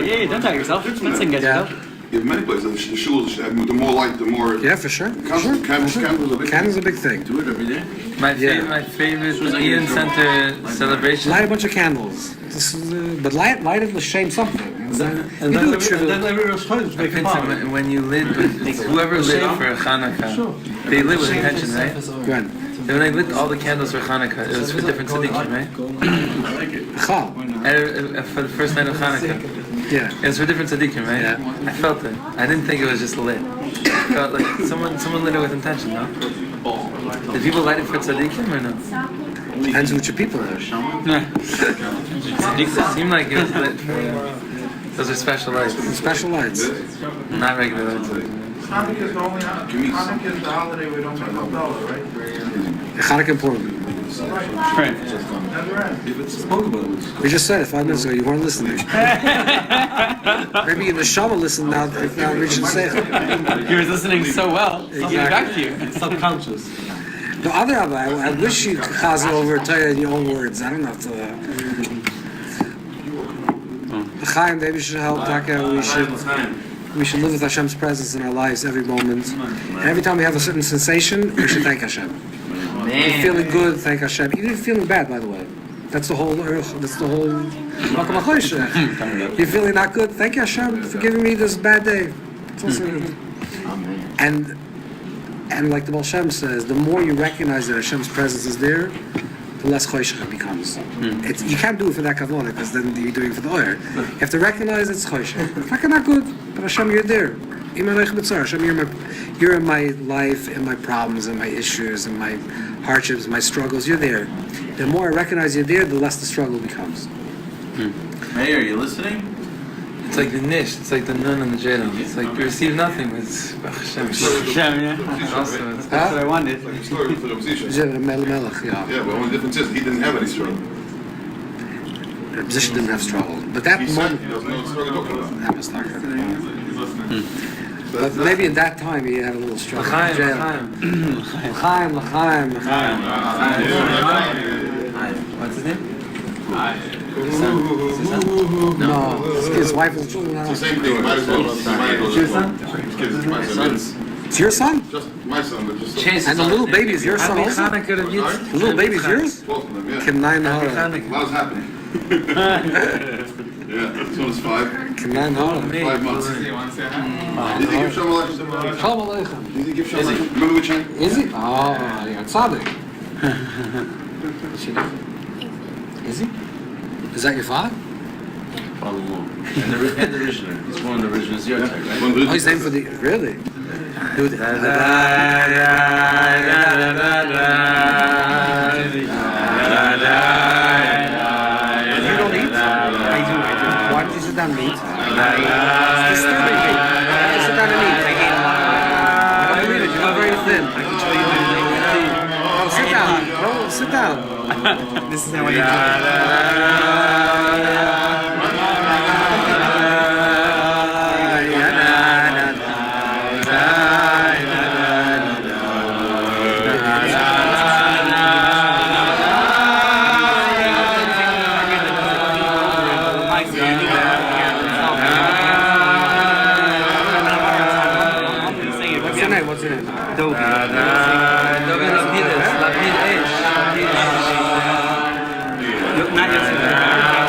Yeah, don't tell yourself. Don't second guess yourself. You have many places. The shuls should have the more light, the more. Yeah, for sure. Candles are big. Candles a big thing. Do it every day. My favorite Ian Center celebration. Light a bunch of candles. But light it will shame something. You do it trivial. Pinson, when you lit, whoever lit for Hanukkah, they lit with intention, right? When? And when I lit all the candles for Hanukkah, it was for different tzaddikim, right? Chal. For the first night of Hanukkah. Yeah. It was for different tzaddikim, right? Yeah. I felt it. I didn't think it was just lit. I felt like someone lit it with intention, no? Did people light it for tzaddikim or no? Depends which people are. It seemed like it was lit for... Those are special lights. Special lights. Not regular lights. Hanukkah is the only Hanukkah is the holiday we don't make $1, right? Hanukkah Purim. Right. Never ends. We just said it 5 minutes ago. You weren't listening. Maybe in the Shama listen now. Now we should say it. He was listening so well. Something back to you. It's subconscious. No, other Rabbi, I wish you could chazal over Torah in your own words. I don't have to. Chaim, maybe should help. We should live with Hashem's presence in our lives every moment. And every time we have a certain sensation, we should thank Hashem. You're feeling good, thank Hashem. Even if you're feeling bad, by the way. That's the whole. You're feeling not good, thank you Hashem for giving me this bad day. It's also good. And like the Baal Shem says, the more you recognize that Hashem's presence is there, the less choshech it becomes. You can't do it for that kavanah because then you're doing it for the oil. You have to recognize it's choshech. It's not good, but Hashem, you're there. Hashem, you're in my life, in my problems, in my issues, in my hardships, my struggles. You're there. The more I recognize you're there, the less the struggle becomes. Hey, are you listening? It's like the nish, it's like the nun and the jadam. It's like we receive nothing, but it's Baruch Hashem. Also, it's That's what I wanted. Story for the position. Melech, yeah. Yeah, but the only difference is he didn't have any struggle. The position didn't have struggle. But that He said moment, he doesn't know what struggle talking about. that was not good. But maybe in that time he had a little struggle. L'chaim, Jail. l'chaim. L'chaim. What's his name? No, his wife was. It's the same thing. Might as well. It's your son? Kids, my son. It's your son? Just my son, but just Chase. And the little baby is your son Happy also? Hanukkah to you. The little baby is yours? both of them. Yeah. Kim Nine Happy Hara. A Hanukkah. lot is happening. Yeah, this one is 5. Kim Nine Hara. 5 months. Did he give Shalom Aleichem? Shalom Aleichem. Did he give Shalom Aleichem? Remember which hand? Is he? Oh, yeah, tzaddik. Is he? Is that your father? Follow along. And the original. He's one of the originals. Your type, right? One Oh, he's named for the. Really? Do the. You don't eat? I do. Why don't you sit down and eat? It's disturbing me. You sit down and eat. I hate it. Why do you eat it? You're not very thin. I can tell you. No, sit down. No, sit down. This is how I do What's your name? Not yesterday.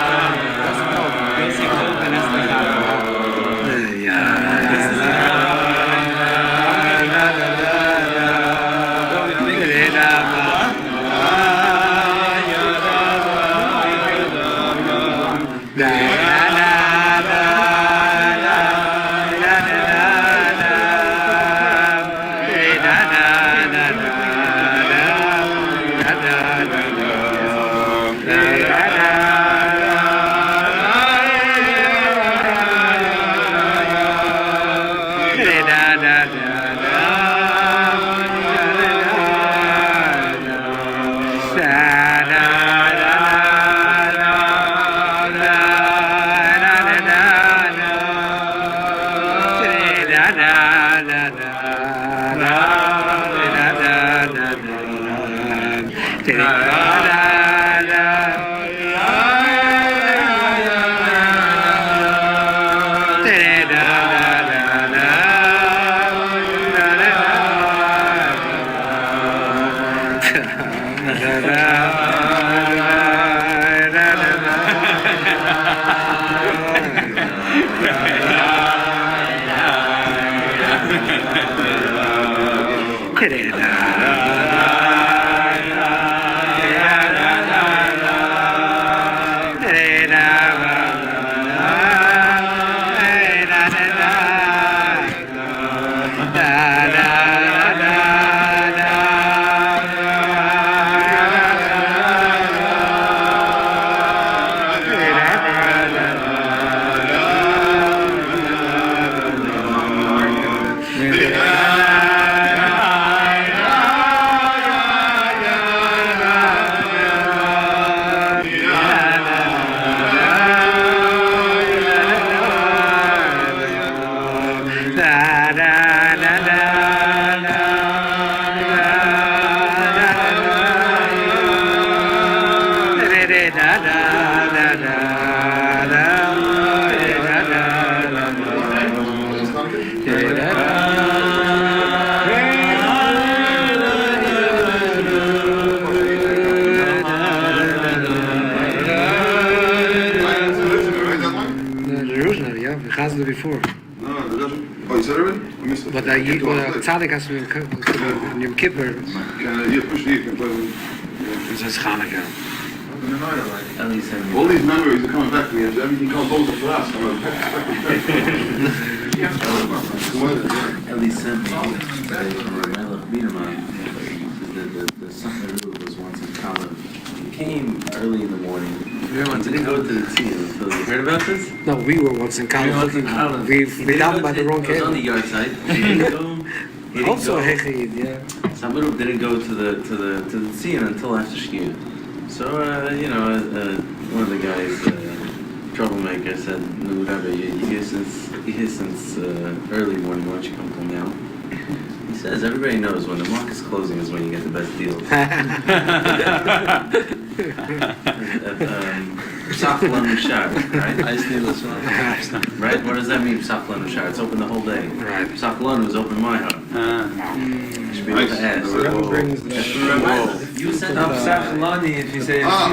Before. No, it doesn't. Oh, you said it already? I missed it. But Tzadik has to be in Yom Kippur. Can you push the can play with It's just Hanukkah. At least all these memories are coming back to me and everything comes over for us. At least sent me from Melech Biederman. The Summer was once in college. He came early in the morning. He didn't go to the tea until You heard about this? No, we were once in college. We were once in college. We down by the wrong It was on the cave. yard side. He didn't go. He didn't Also go. Hechid, yeah. Samaru didn't go to the tzien until after Shkia. So one of the guys, troublemaker, said, "No, Rabbi, you're here since early morning. Why don't you come till now?" He says, "Everybody knows when the market is closing is when you get the best deals." Psachlan Mushar, right? I still listen. Right? What does that mean, Psachlan Mushar? It's open the whole day. Right. Psachlan was open my heart. Should be able to ask. You said No, Psachlani, if you say Right.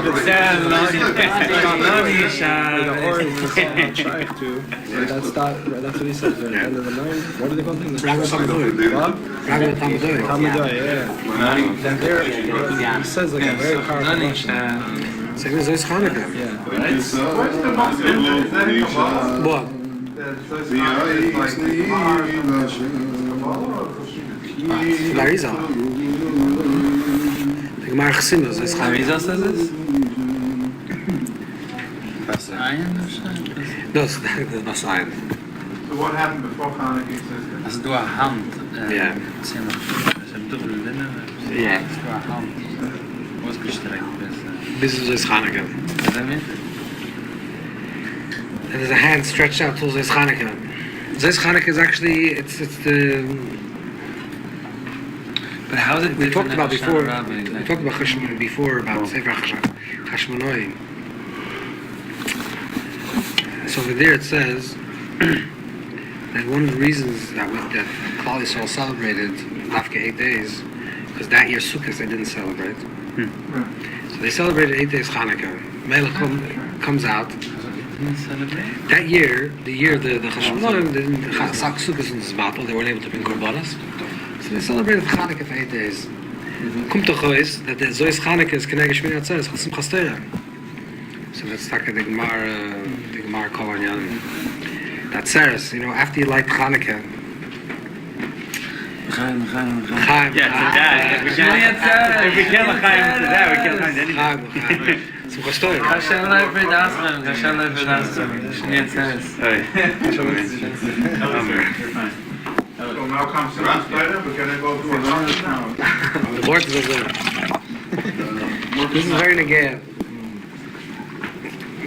That's what he says. At the end of the night. What do they call things? Ragnar Tamdoy. Ragnar Tamdoy. Yeah. He says like a very powerful Russian. Same as this Hanukkah. Yeah. What's the most interesting? Is that in Kabbalah? What? Larisa. The Gemara Chassidus is Hanukkah Hanukkah. says this? Das was ein. So what happened before Hanukkah existed? Als du een hand. Ja. Ze hebben dubbele linnen. Ja. Als du een hand ausgestreckt bist. This is Hanukkah. Wat dat mean? And there's a hand stretched out towards this Hanukkah. This Hanukkah is actually it's the But how is it we talked different about than before. Hashanah Rabbah, We exactly? talked about Chashmon before about Sefer Hashmonoi. So over there it says that one of the reasons that Klal Yisrael celebrated Lafka 8 days because that year Sukkot they didn't celebrate. So they celebrated 8 days Hanukkah. Melech comes out. That year, the Hashmonaim didn't Sak Sukkot in this battle. They weren't able to bring korbanos. So they celebrated Hanukkah for 8 days. Kommt doch raus that the Zos Chanukah is Keneged Shmini Atzeres Chasim Chastera. So that's like the Gemara Kolanyan. That says, after you light Hanukkah, Chaim. Yeah, to that. If we can't L'chaim to that, we can't find anything. Chaim. Simchas Torah. Hashem Loi V'Dasmem, Hashem Loi V'Dasmem. Shni Atzeres. So now comes the last later, we're gonna go through a hundred now. The board is over. This is very negaya.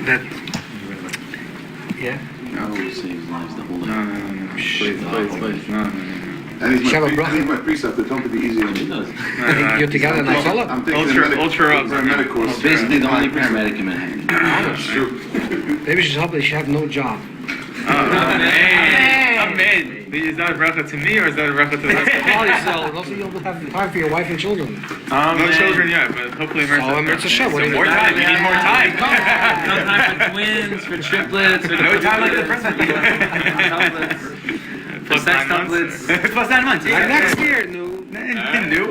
That. Yeah. I always say his lives the whole day. Please. No. And he's Shabbat my, bracha. and he's my preceptor. Tell him to be easy on me. You're together in Hafala? I'm taking Ultra up. paramedic course. Basically, the only paramedic in Manhattan. That's true. Maybe she should have no job. Amen. Is that a bracha to me or is that a bracha to the rest of Also, you'll have time for your wife and children. No children yet, but hopefully It's a show. What do you more time. You need more time. No time for twins, for triplets, for No time like the present. Plus 9 months. Plus 9 months. Next year, no. New.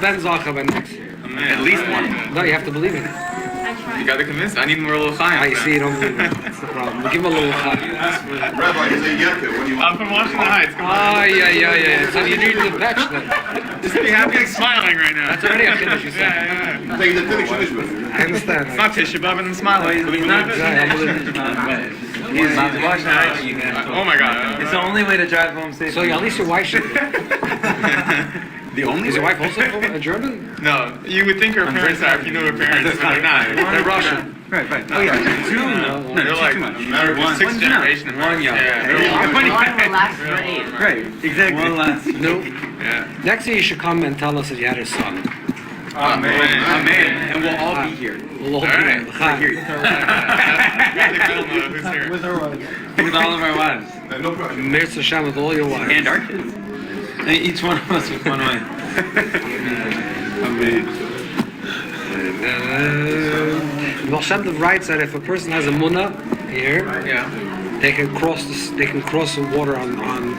Ben Zacha by next year. At least one. No, you have to believe in it. You gotta convince. I need more little chaim. I see, you don't believe it. That's the problem. We'll give him a little hug. Rabbi, is a yeka. What do you I'm want? from Washington Heights. Come on. Yeah. So you need the vetch then. Just be happy and smiling right now. That's already a kiddush, you said. Yeah. Take the Tinnik Shnishma. I understand. It's not Tisha B'Av and I'm smiling. He's not He's Washington Heights. Oh my God. It's the only way to drive home safely. So at least your wife should. The only Is your wife also a German? No, you would think her parents are if you know her parents, but they're not. They're Russian. Right. Oh yeah. They're like Married sixth generation. One young. Yeah, they're all- One will last for 8. Right. Exactly. One last. No. Yeah. Next year you should come and tell us that you had a son. Amen. And we'll all be here. We'll all be Alright. there. Who's here? With all of our wives. No problem. Mirza Hashem with all your wives. And our kids. And each one of us with one wife. Baal Shem writes that if a person has a munah here, Yeah. they can cross the water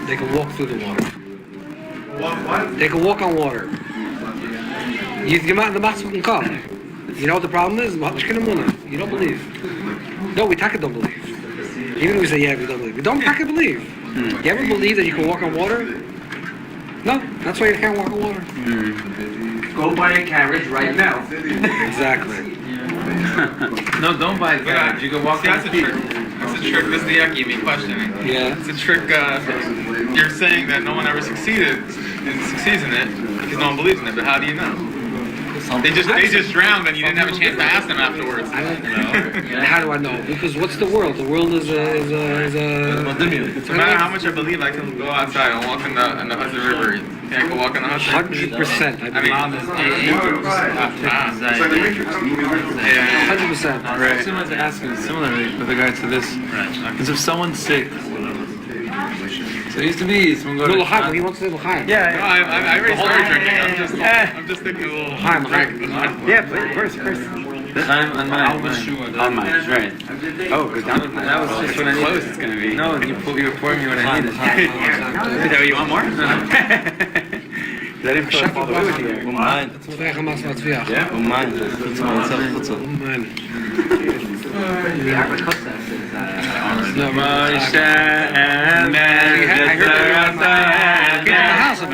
they can walk through the water. They can walk on water. You the come. You know what the problem is? You don't believe. No, we don't believe. Even if we say yeah, we don't believe. We don't believe. You ever believe that you can walk on water? No, that's why you can't walk on water. Go buy a carriage right now. Exactly. No, don't buy the carriage. You can walk See, on that's the a feet. trick. That's a trick. This is the Yaki me questioning. Yeah. It's a trick. You're saying that no one ever succeeds in it because no one believes in it. But how do you know? They just drowned and you didn't have a chance to ask them afterwards. I don't know. How do I know? Because what's the world? The world is a. No matter how much I believe, I can go outside and walk in the Hudson River. Can I go walk in the Hudson? 100%. I believe. It's like the Matrix. The movie Matrix. 100%. Right. Someone's asking similarly with regard to this. Because if someone's sick, so it used to be someone go No, to l'chaim. He wants to say l'chaim. No, I already started drinking. I'm just taking a little L'chaim. Yeah, but first. time on my On mine, right. Oh, go down. That was just what I needed. Close it's gonna be. No, you were pouring me what I needed. Is that what you want more? Let him put all the way with you. Mine. Yeah? Mine. No, Moshe I heard that in the house of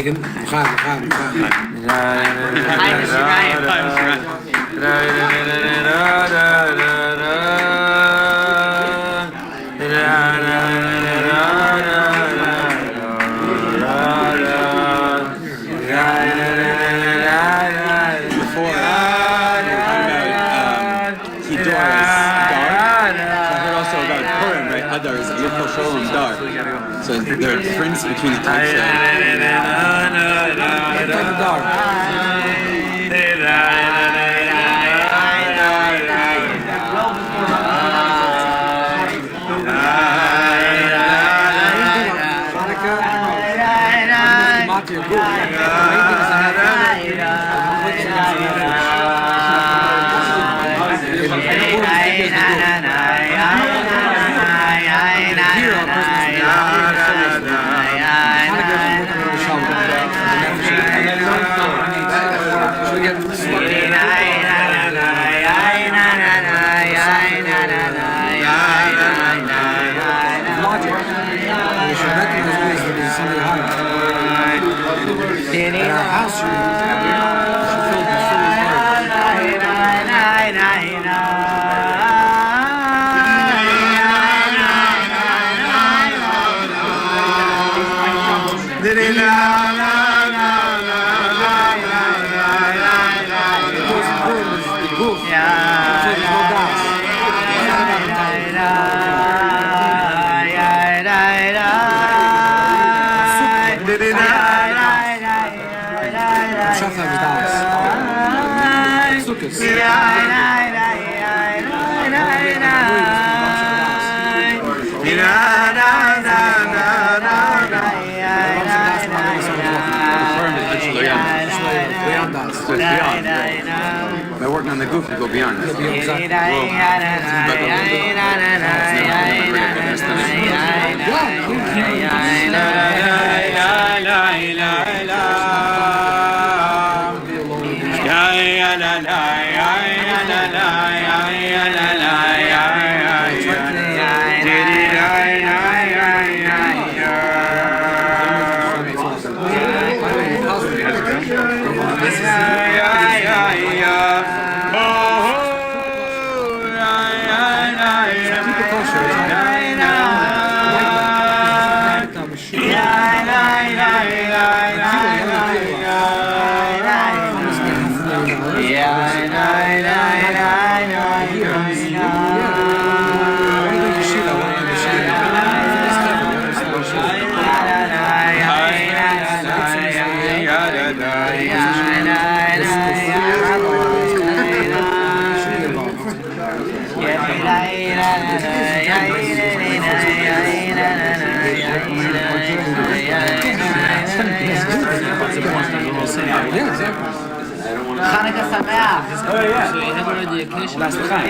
Fabreingen. We gaan. So there are differences between the types By working on the goof, you go beyond. Hanukkah Sameach. Oh yeah. So you have already a connection. Last time.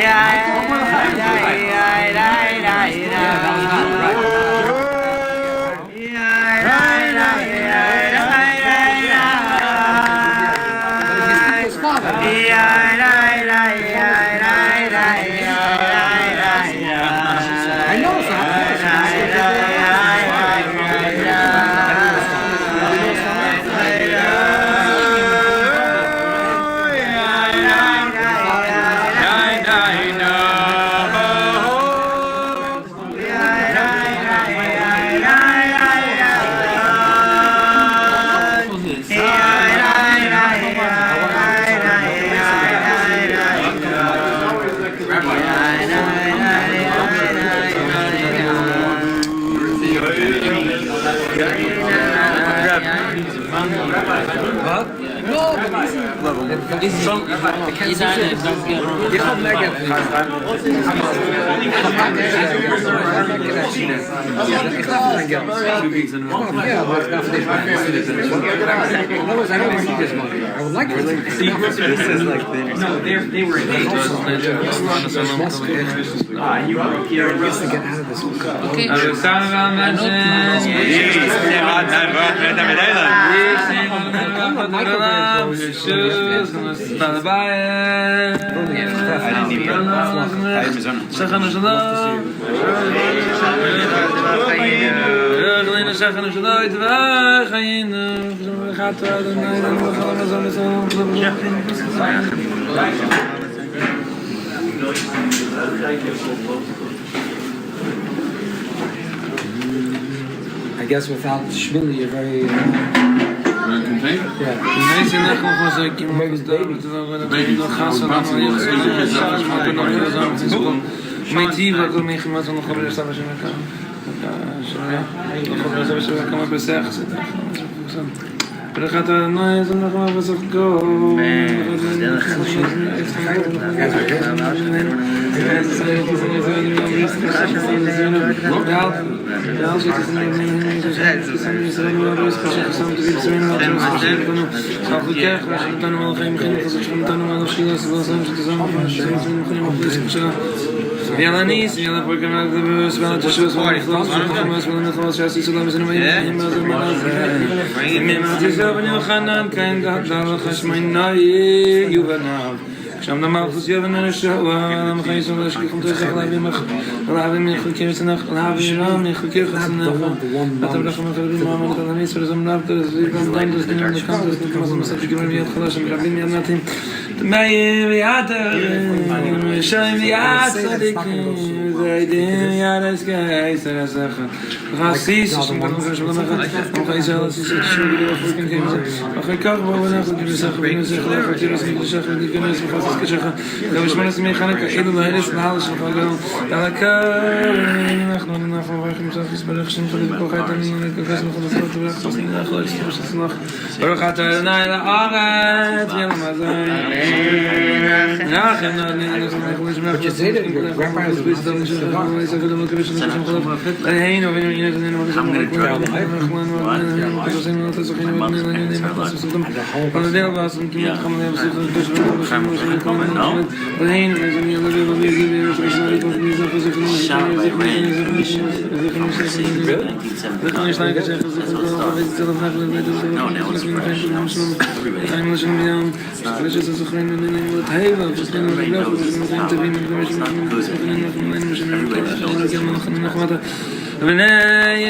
I guess without Shmili, you're very contained? yeah. Vialanis, Viala Porcana, the Bus, Vala Tishus, Vala Close, Thomas, Vala Nicholas, Chassis, Salamis, and Hanan, kind of Hashmai, Yuvanav. שם נאמר חוזיה ונרשע ולמחי סולה שכיחום תרשח להבים מחלקי מצנח להבים רם מחלקי חצנח אתה בלחם החברים מעמד חלמיס ולזם נאב תרזליבם דם תרזליבם נקם תרזליבם אז מסע שגרם מיד חלש מרבים מיד נתים תמיים ויד שיים ויד צדיקים זיידים יד הסגי סרסך וחסיס ששמתם וחשב למחת המחי סולה סיסת שוב בגלל חלקם כמזה אחרי כך בואו נחלק בנסח ובנסח להחלטי רסמי לשח ולהתגנס וחסיס כשכה גם שמונה סמי חנקה אילו להרס להל שלך גם דלקה אנחנו מברכים סוף יסברך שם חליט בכל חית אני נקקס מחודסות וברך חוסני לאחל אקסטר שצנח ברוך אתה אדוני לארץ ולמזל נחם נעדני אנחנו נשמח בני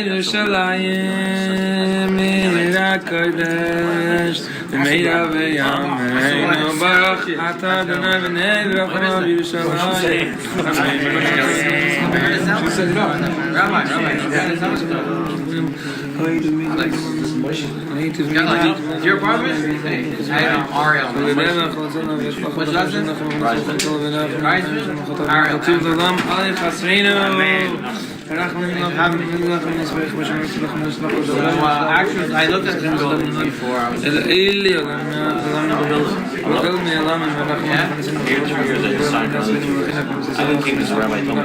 ירושלים עיר הקודש ומאירה וימינו ברוך אתה אדוני בני ורחמה בירושלים Your apartment? Ariel. Actually, I looked at the building before. I was I came to Rabbi told me.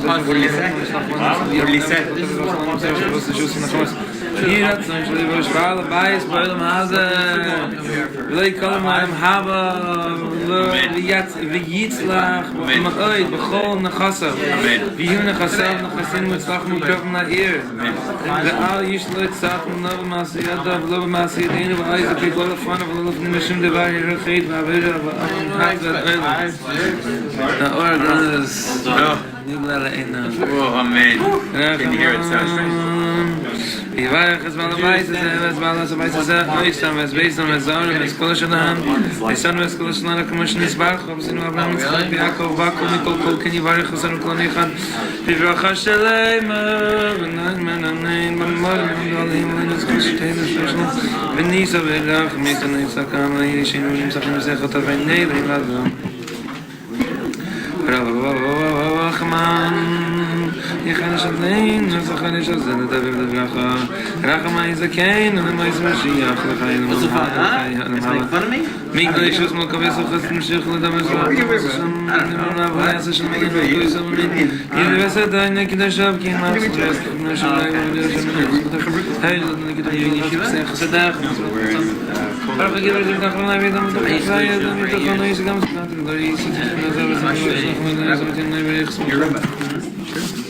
What did he say? What did he say? Hier hat sich die Schwale Beis bei dem Hase. Will kommen mal im Haba. Jetzt wie Yitzlach, mach euch begon Nachasav. Wie hin Nachasav, Nachasin mit Slach mit Kopf nach ihr. Der all ist Leute sagen, noch mal sie hat da bloß mal sie den Beis, die Gold von nicht mehr schon dabei geht, aber hat das. Da Orgas. Oh, amen. Can you hear it sound strange? יברך את בעל הבית הזה, ואת בעל הבית הזה, וישתם ואת ביתם ואת זעון ואת כל השנם, וישנו את כל השנם כמו שנסברך, ובסינו אברהם יצחק ויעקב ועקב מכל כל כן יברך אותנו כל אחד, בברכה שלמה, ונען מנענן, בממור ומגדלים, ונזכו שתהנו שלנו, וניסה ורח, מיתנו יצחקם, וישינו נמצחים לזכות ועיני לילדו. רחמן יחד השתלין, נצחן ישזל לדבר דברכה רחמה יזכן, ולמה יזמשיח לחיים מגדל ישוס מלכבי סוחס נמשיך לדבר נעברה יעשה של מגן וגוי סבלין ידבסת עיני כדשב כי מה סוחס בני שוליים ובדרך היי זאת נגיד ישיב סייח סדח ברוך הגיבר זה כך לא נביא דם תחי ידם מתוכנו יש גם ספנת גדורי סתים נזר וסמי וסמי וסמי וסמי וסמי וסמי